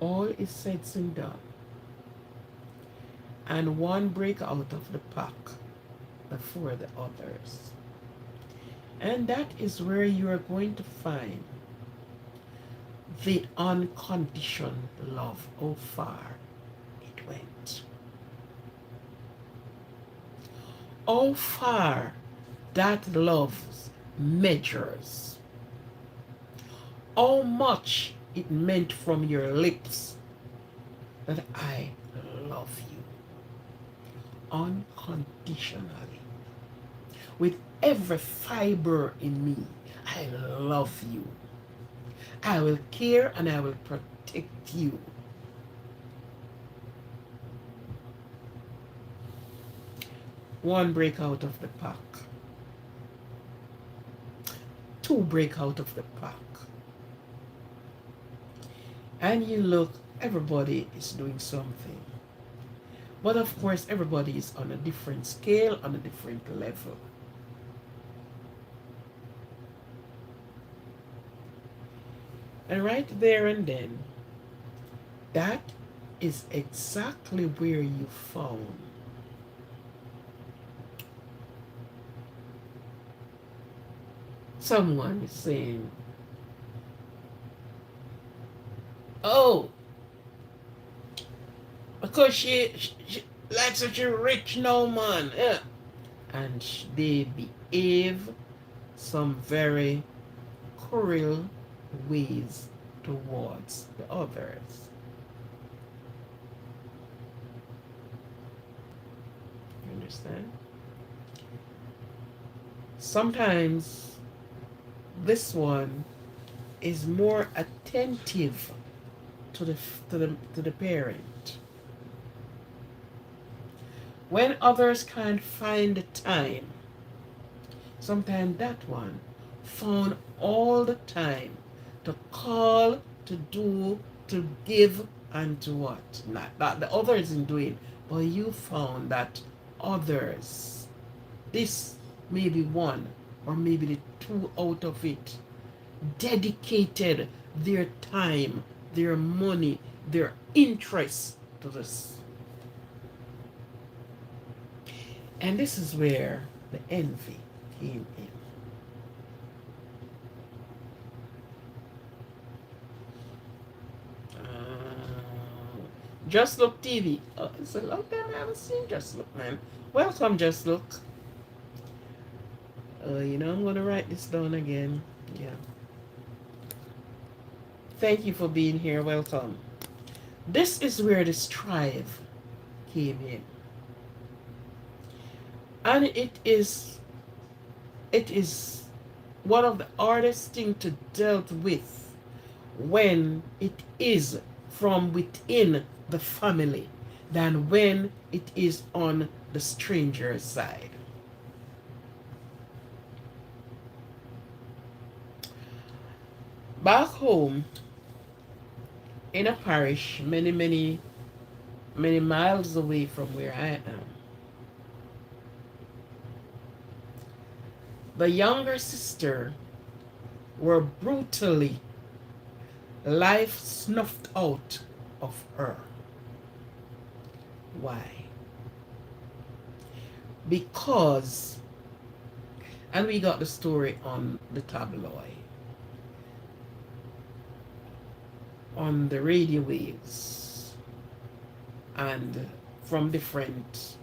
all is said and done and one break out of the pack before the others. And that is where you are going to find the unconditioned love, how far it went. How far that love measures. How much it meant from your lips that I love you unconditionally. With every fiber in me, I love you. I will care and I will protect you. One break out of the pack. Two break out of the pack. And you look, everybody is doing something. But of course, everybody is on a different scale, on a different level. And right there and then, that is exactly where you found someone saying, oh, because she like such a rich no man. Yeah. And they behave some very cruel ways towards the others. You understand? Sometimes this one is more attentive to the parent. When others can't find the time, sometimes that one found all the time to call, to do, to give, and to what? Not that the other isn't doing, but you found that others, this may be one or maybe the two out of it, dedicated their time, their money, their interest to this. And this is where the envy came in. Just Look TV. Oh, it's a long time I haven't seen Just Look, man. Welcome, Just Look. I'm going to write this down again. Yeah. Thank you for being here. Welcome. This is where the strive came in. And it is one of the hardest thing to deal with when it is from within the family than when it is on the stranger's side. Back home in a parish many, many, many miles away from where I am, the younger sister were brutally life snuffed out of her. Why? Because, and we got the story on the tabloid, on the radio waves, and from different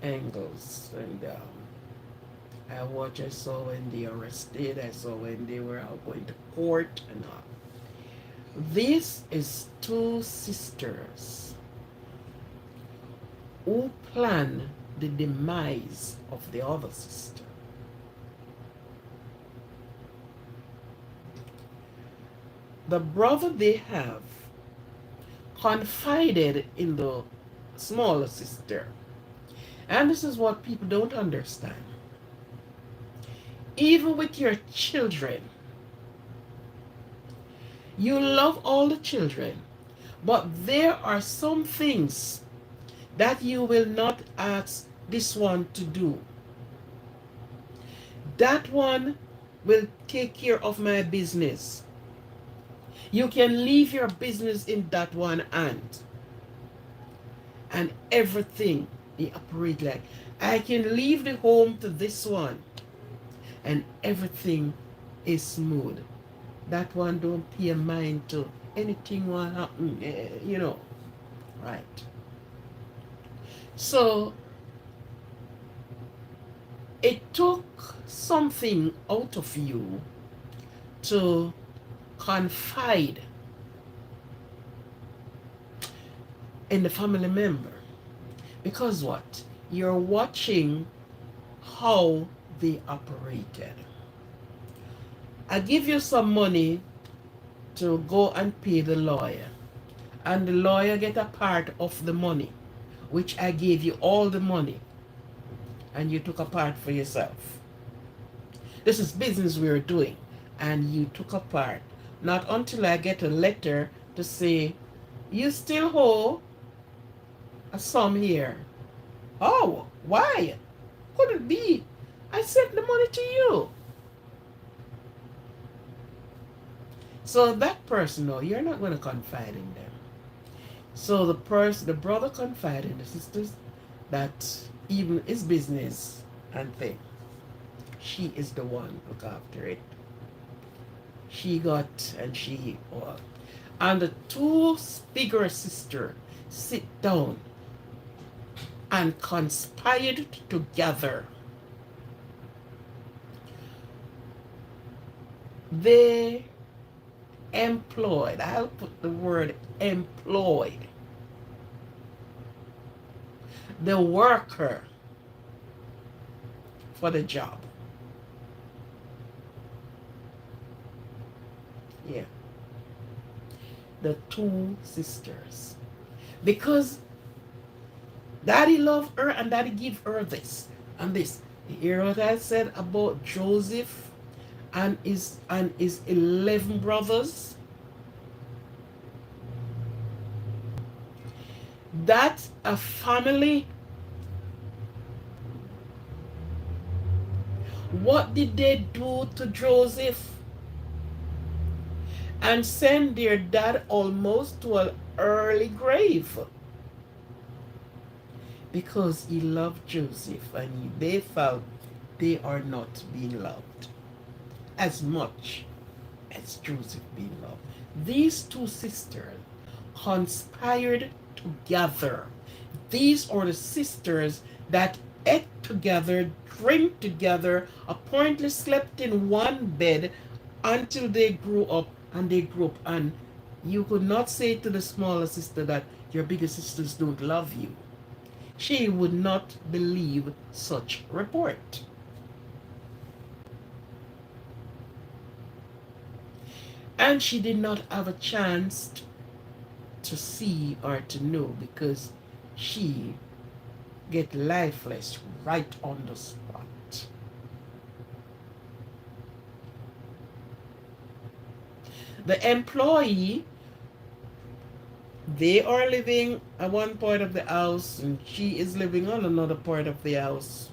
angles. And I saw when they arrested, I saw when they were out going to court and all. This is two sisters who plan the demise of the other sister. The brother they have confided in the smaller sister. And this is what people don't understand. Even with your children, you love all the children, but there are some things that you will not ask this one to do. That one will take care of my business. You can leave your business in that one hand, and everything they operate like. I can leave the home to this one, and everything is smooth. That one don't pay mind to anything will happen, right? So it took something out of you to confide in the family member. Because what? You're watching how they operated. I give you some money to go and pay the lawyer, and the lawyer get a part of the money, which I gave you all the money, and you took a part for yourself. This is business we're doing, and you took a part. Not until I get a letter to say, you still owe a sum here. Oh, why? Could it be? I sent the money to you. So that person, no, you're not going to confide in them. So the brother confided in the sisters that even his business and thing, she is the one look after it. She got and she and the two bigger sister sit down and conspired together. They employed, I'll put the word employed, the worker for the job. Yeah, the two sisters. Because daddy loved her and daddy give her this and this. You hear what I said about Joseph and his 11 brothers? That's a family. What did they do to Joseph? And send their dad almost to an early grave because he loved Joseph and they felt they are not being loved as much as Joseph being loved. These two sisters conspired together. These are the sisters that ate together, drank together, apparently slept in one bed until they grew up and they grew up. And you could not say to the smaller sister that your bigger sisters don't love you. She would not believe such report. And she did not have a chance to see or to know because she get lifeless right on the spot. The employee, they are living at one part of the house and she is living on another part of the house.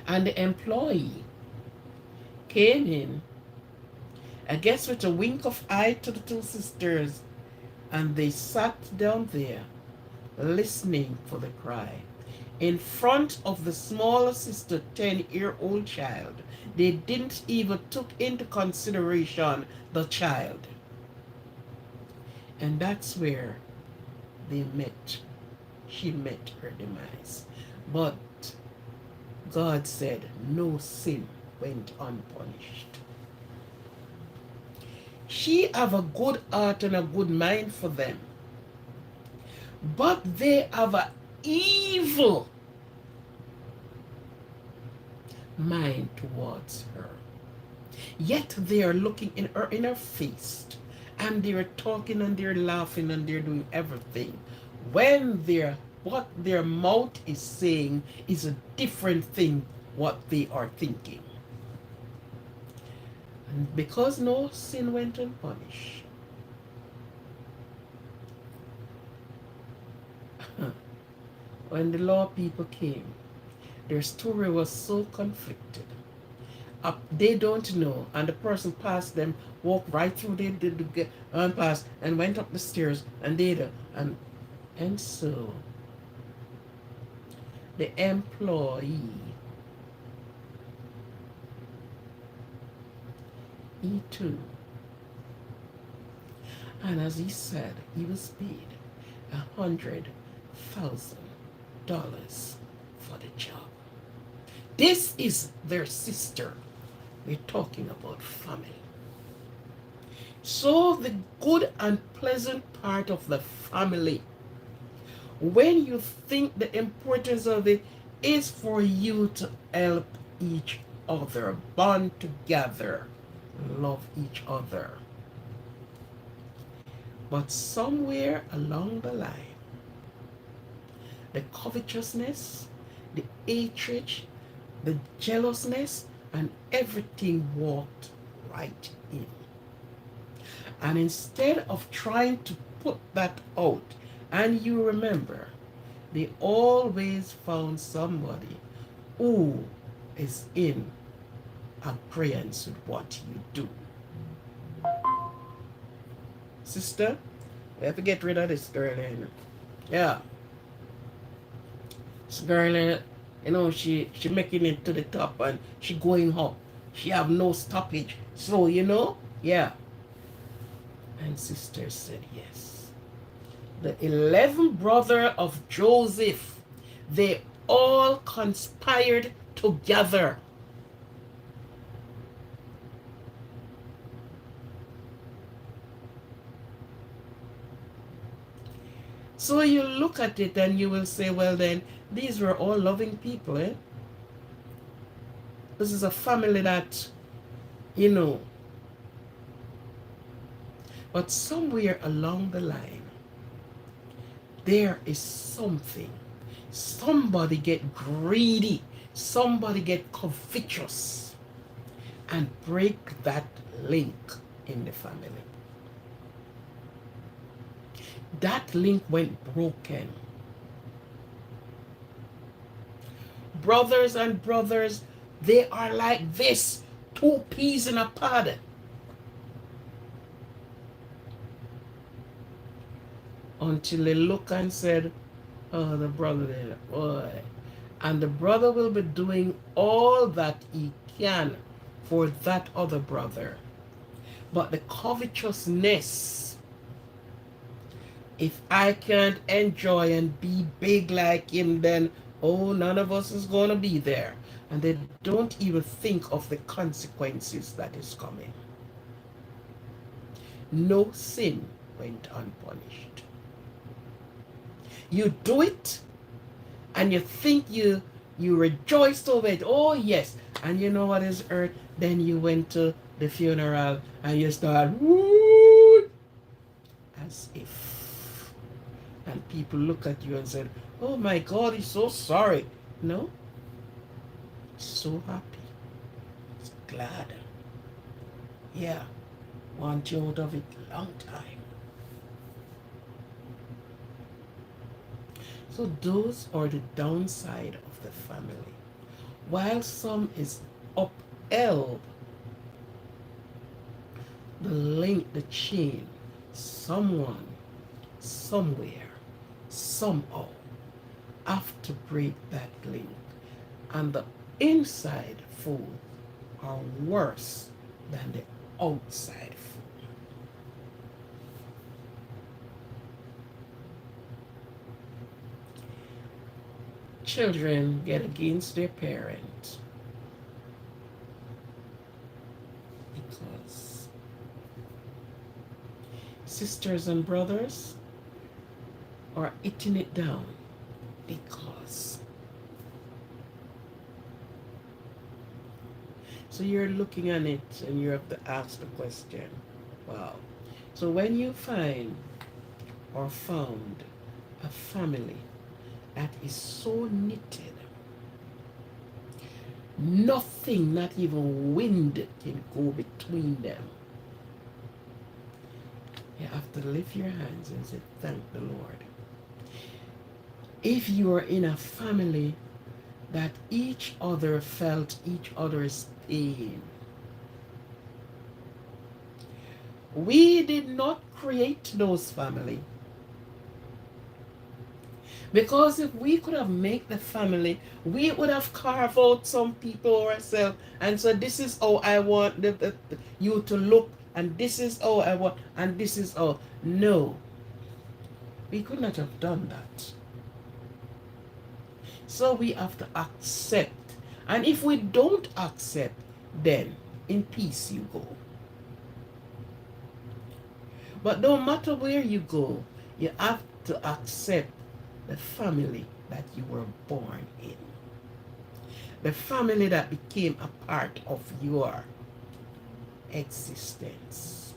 And the employee came in, I guess with a wink of eye to the two sisters, and they sat down there listening for the cry. In front of the smaller sister, 10-year-old child. They didn't even took into consideration the child. And that's where they met. She met her demise. But God said no sin went unpunished. She have a good heart and a good mind for them. But they have a evil mind towards her. Yet they are looking in her face and they're talking and they're laughing and they're doing everything. When what their mouth is saying is a different thing what they are thinking. And because no sin went unpunished, when the law people came, their story was so conflicted. They don't know, and the person passed them, walked right through the and passed, and went up the stairs, and did, and so the employee, he too, and as he said, he was paid $100,000 for the job. This is their sister. We're talking about family. So the good and pleasant part of the family, when you think the importance of it is for you to help each other, bond together, love each other. But somewhere along the line, the covetousness, the hatred, the jealousness, and everything walked right in. And instead of trying to put that out, and you remember, they always found somebody who is in agreement with what you do. Sister, we have to get rid of this girl here. Yeah. This girl, she making it to the top and she going up. She have no stoppage. So, yeah. And sister said yes. The 11 brother of Joseph, they all conspired together. So you look at it and you will say, well then, these were all loving people, eh? This is a family that, But somewhere along the line, there is something. Somebody get greedy. Somebody get covetous and break that link in the family. That link went broken. Brothers and brothers, they are like this, two peas in a pod. Until they look and said, oh, the brother there, boy. And the brother will be doing all that he can for that other brother. But the covetousness, if I can't enjoy and be big like him, then oh, none of us is going to be there. And they don't even think of the consequences that is coming. No sin went unpunished. You do it and you think you rejoiced over it. Oh yes. And you know what is hurt? Then you went to the funeral and you start woo, as if. And people look at you and said, oh my God, he's so sorry. No. So happy. He's glad. Yeah. Want you out of it long time. So those are the downside of the family. While some is upheld, the link, the chain, someone, somewhere, somehow, have to break that link. And the inside food are worse than the outside food. Children get against their parents because sisters and brothers are eating it down because. So you're looking at it and you have to ask the question, wow. So when you find or found a family that is so knitted, nothing, not even wind, can go between them, you have to lift your hands and say, thank the Lord. If you are in a family that each other felt each other's pain, we did not create those family. Because if we could have made the family, we would have carved out some people ourselves and said, this is how I want you to look, and this is how I want, and this is how. No, we could not have done that. So we have to accept. And if we don't accept, then in peace you go. But no matter where you go, you have to accept the family that you were born in. The family that became a part of your existence.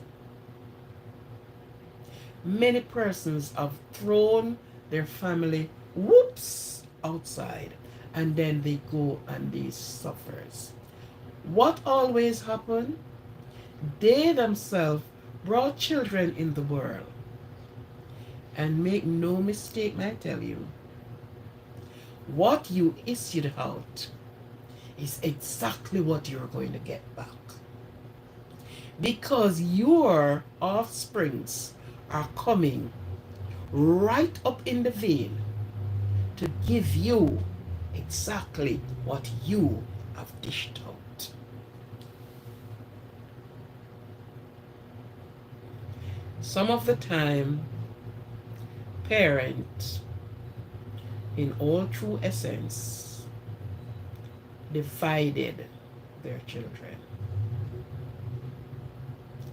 Many persons have thrown their family, whoops, outside, and then they go and they suffers. What always happened? They themselves brought children in the world. And make no mistake, I tell you, what you issued out is exactly what you're going to get back. Because your offsprings are coming right up in the vein to give you exactly what you have dished out. Some of the time, parents, in all true essence, divided their children.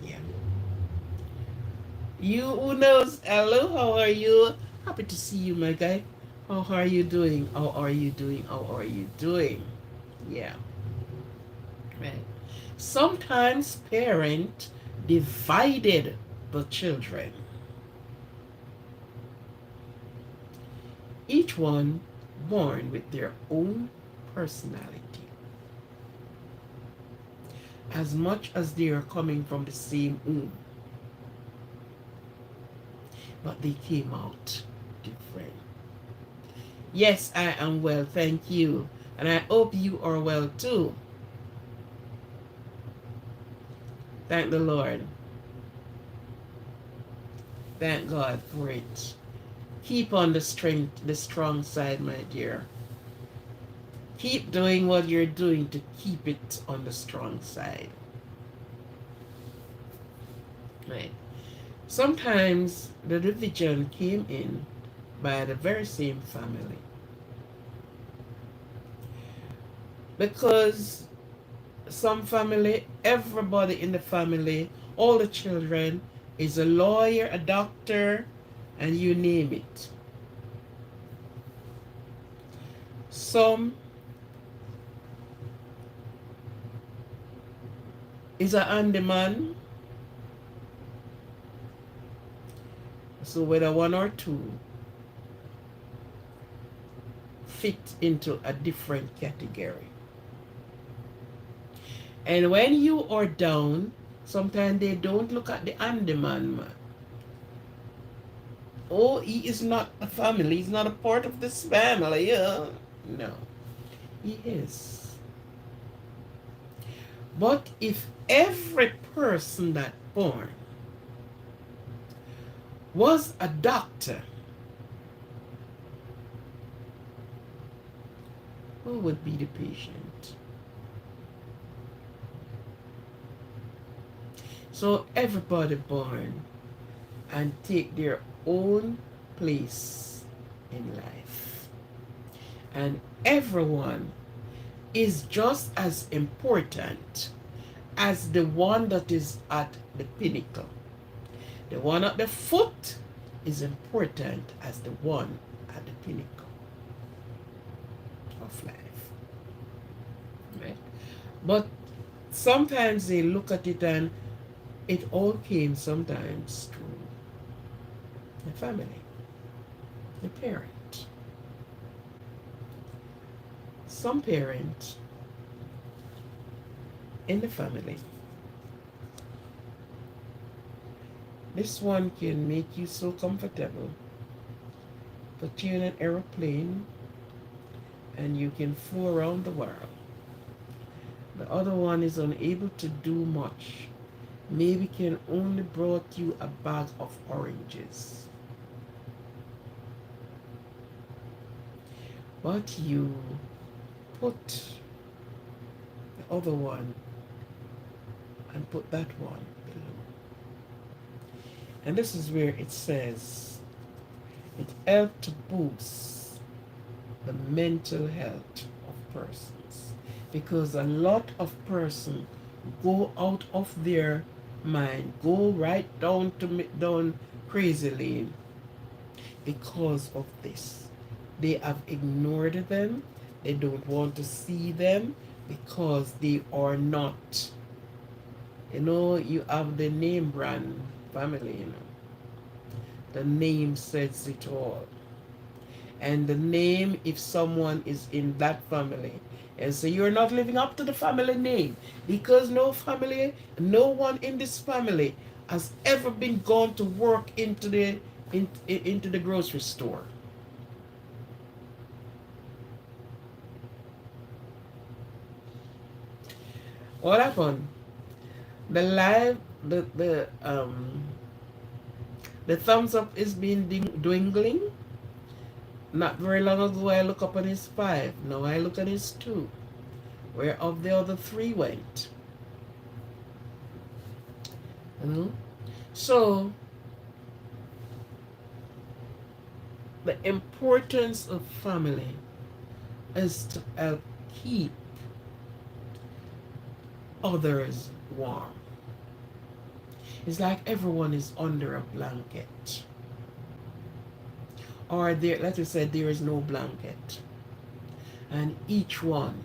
Yeah. You who knows, hello, how are you? Happy to see you, my guy. How are you doing? How are you doing? How are you doing? Yeah. Right. Sometimes parent divided the children, each one born with their own personality, as much as they are coming from the same womb, but they came out different. Yes, I am well, thank you. And I hope you are well too. Thank the Lord. Thank God for it. Keep on the strong side, my dear. Keep doing what you're doing to keep it on the strong side. Right. Sometimes the division came in by the very same family. Because some family, everybody in the family, all the children, is a lawyer, a doctor, and you name it. Some is a handyman, so whether one or two fit into a different category. And when you are down, sometimes they don't look at the handyman man. Oh, he is not a family, he's not a part of this family. No, he is. But if every person that born was a doctor, who would be the patient? So everybody born and take their own place in life. And everyone is just as important as the one that is at the pinnacle. The one at the foot is important as the one at the pinnacle of life. Right? But sometimes they look at it and it all came sometimes through the family, the parent. Some parent in the family. This one can make you so comfortable. Put you in an aeroplane and you can fly around the world. The other one is unable to do much. Maybe can only brought you a bag of oranges. But you put the other one and put that one below. And this is where it says it helps to boost the mental health of persons, because a lot of persons go out of their mind, go right down crazy lane because of this. They have ignored them. They don't want to see them because they are not. You have the name brand family. The name says it all. And the name, if someone is in that family, and so you're not living up to the family name, because no one in this family has ever been gone to work into the grocery store. What happened? The live the thumbs up is being dwindling. Not very long ago I look up on his 5. Now I look at his 2. Where of the other 3 went? So the importance of family is to help keep others warm. It's like everyone is under a blanket. Or there, let us say there is no blanket. And each one,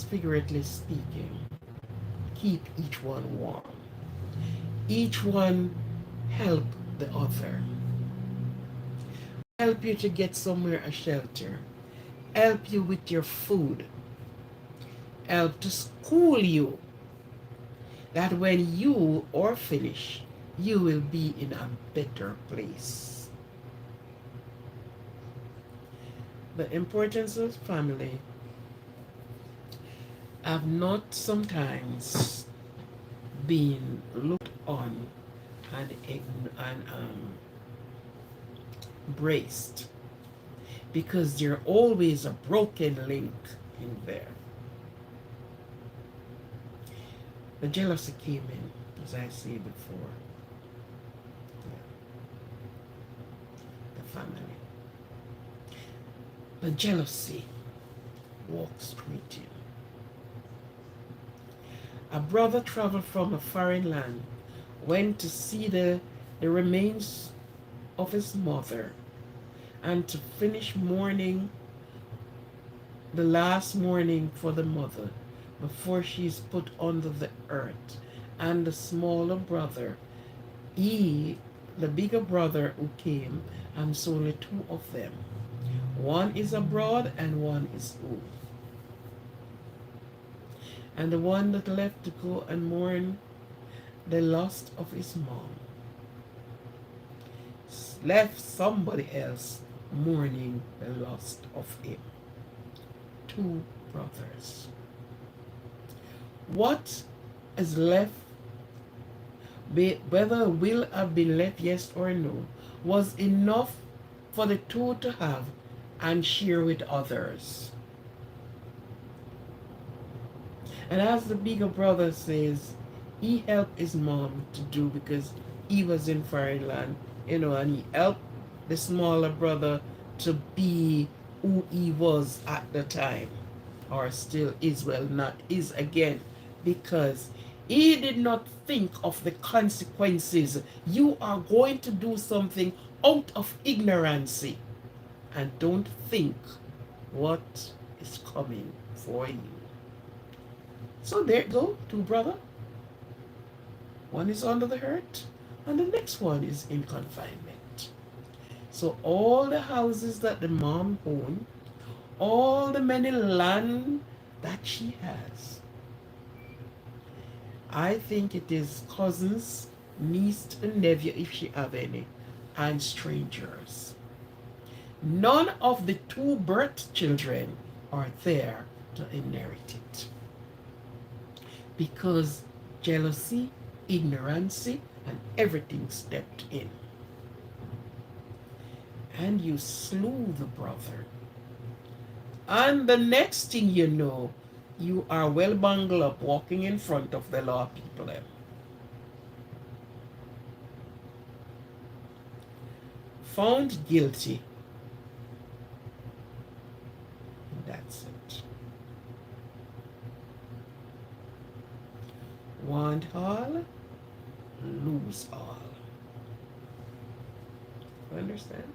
figuratively speaking, keep each one warm. Each one help the other, help you to get somewhere, a shelter, help you with your food, help to school you, that when you are finished, you will be in a better place. The importance of family have not sometimes been looked on and braced, because there's always a broken link in there. The jealousy came in, as I said before, the family. The jealousy walks with you. A brother traveled from a foreign land, went to see the remains of his mother, and to finish mourning, the last mourning for the mother before she is put under the earth. And the smaller brother, the bigger brother who came, and it's only two of them. One is abroad and one is home. And the one that left to go and mourn the loss of his mom left somebody else mourning the loss of him. Two brothers. What is left, whether will have been left yes or no, was enough for the two to have and share with others. And as the bigger brother says, he helped his mom to do, because he was in foreign land, and he helped the smaller brother to be who he was at the time, or still is, well, not is again, because he did not think of the consequences. You are going to do something out of ignorance, and don't think what is coming for you. So there you go, two brother. One is under the hurt, and the next one is in confinement. So all the houses that the mom owned, all the many land that she has, I think it is cousins, niece and nephew, if she have any, and strangers. None of the two birth children are there to inherit it, because jealousy, ignorance, and everything stepped in. And you slew the brother. And the next thing you know, you are well bungled up walking in front of the law people. Found guilty. And that's it. Want all, lose all. You understand?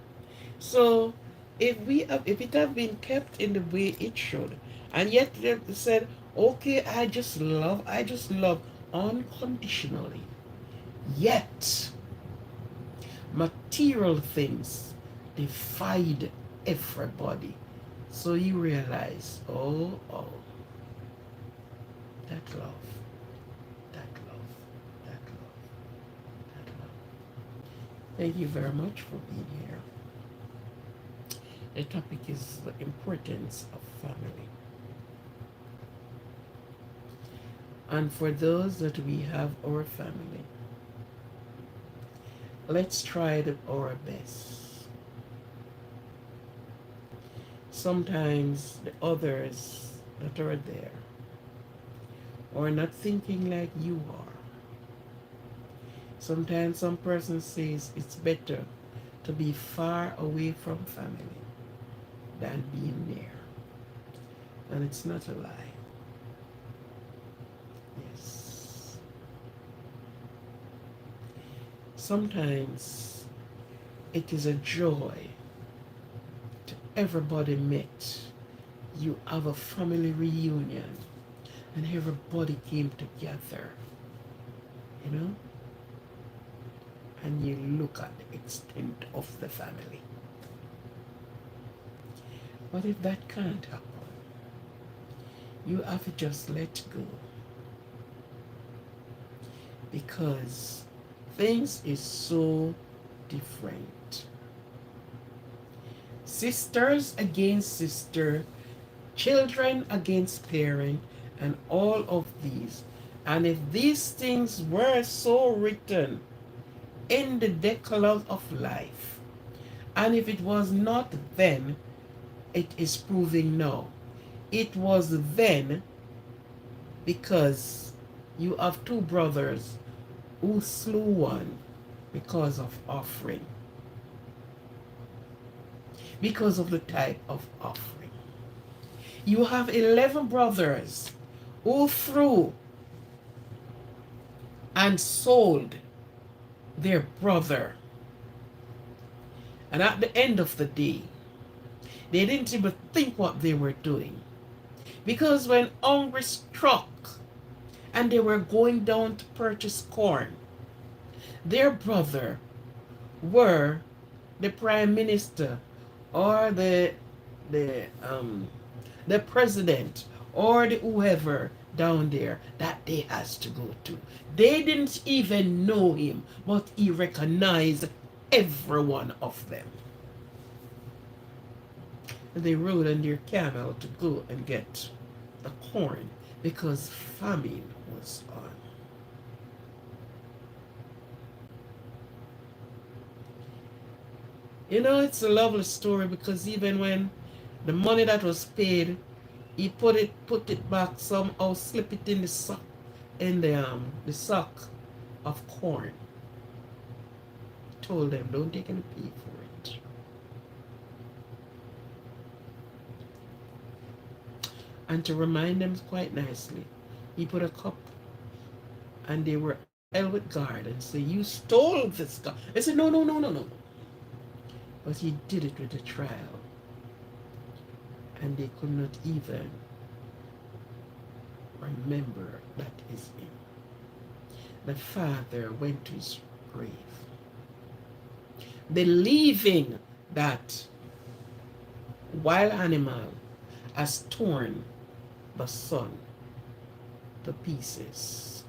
So if it have been kept in the way it should, and yet they said, okay, I just love unconditionally. Yet material things divide everybody. So you realize, oh, that love, that love, that love, that love. Thank you very much for being here. The topic is the importance of family. And for those that we have our family, let's try our best. Sometimes the others that are there are not thinking like you are. Sometimes some person says it's better to be far away from family than being near. And it's not a lie. Yes. Sometimes it is a joy to everybody met. You have a family reunion and everybody came together. You know? and you look at the extent of the family. But if that can't happen, you have to just let go, because things is so different. Sisters against sister, children against parent, and all of these. And if these things were so written in the Decalogue of life, and if it was not then, it is proving now. It was then because you have two brothers who slew one because of offering, because of the type of offering. You have 11 brothers who threw and sold their brother. And at the end of the day, they didn't even think what they were doing. Because when hunger struck and they were going down to purchase corn, their brother were the prime minister or the the president or the whoever down there that they has to go to. They didn't even know him, but he recognized every one of them. They rode on their camel to go and get the corn because famine was on. You know, it's a lovely story because even when the money that was paid, he put it back somehow, slip it in the sock, in the sack of corn. Told them, don't take any pay for it. And to remind them quite nicely, he put a cup, and they were held with guard and say, you stole this cup. They said, no, no, no, no, no. But he did it with a trial, and they could not even remember that is him. The father went to his grave, believing that wild animal has torn the son to pieces.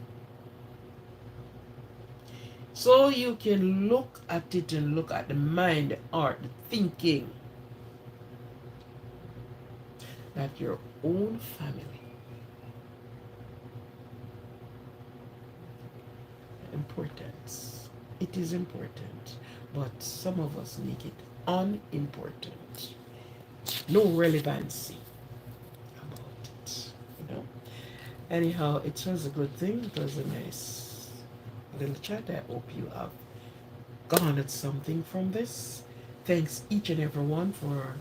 So you can look at it and look at the mind, the heart, the thinking that your own family importance. It is important, but some of us make it unimportant. No relevancy about it, you know. Anyhow, it was a good thing. It was a nice little chat. I hope you have garnered something from this. Thanks each and every one for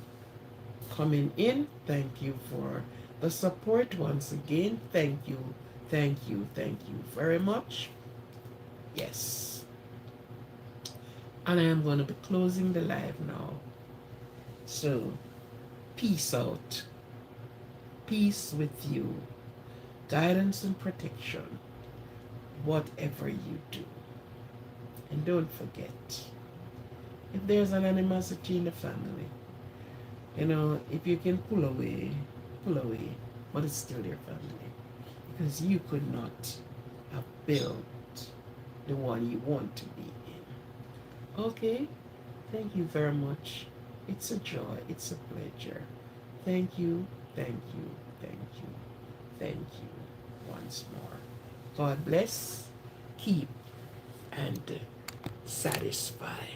coming in. Thank you for the support once again. Thank you, thank you, thank you very much. Yes. And I am going to be closing the live now. So, peace out. Peace with you. Guidance and protection, whatever you do. And don't forget, if there's an animosity in the family, you know, if you can pull away, but it's still your family. Because you could not have built the one you want to be in. Okay? Thank you very much. It's a joy. It's a pleasure. Thank you. Thank you. Thank you. Thank you once more. God bless, keep, and satisfy.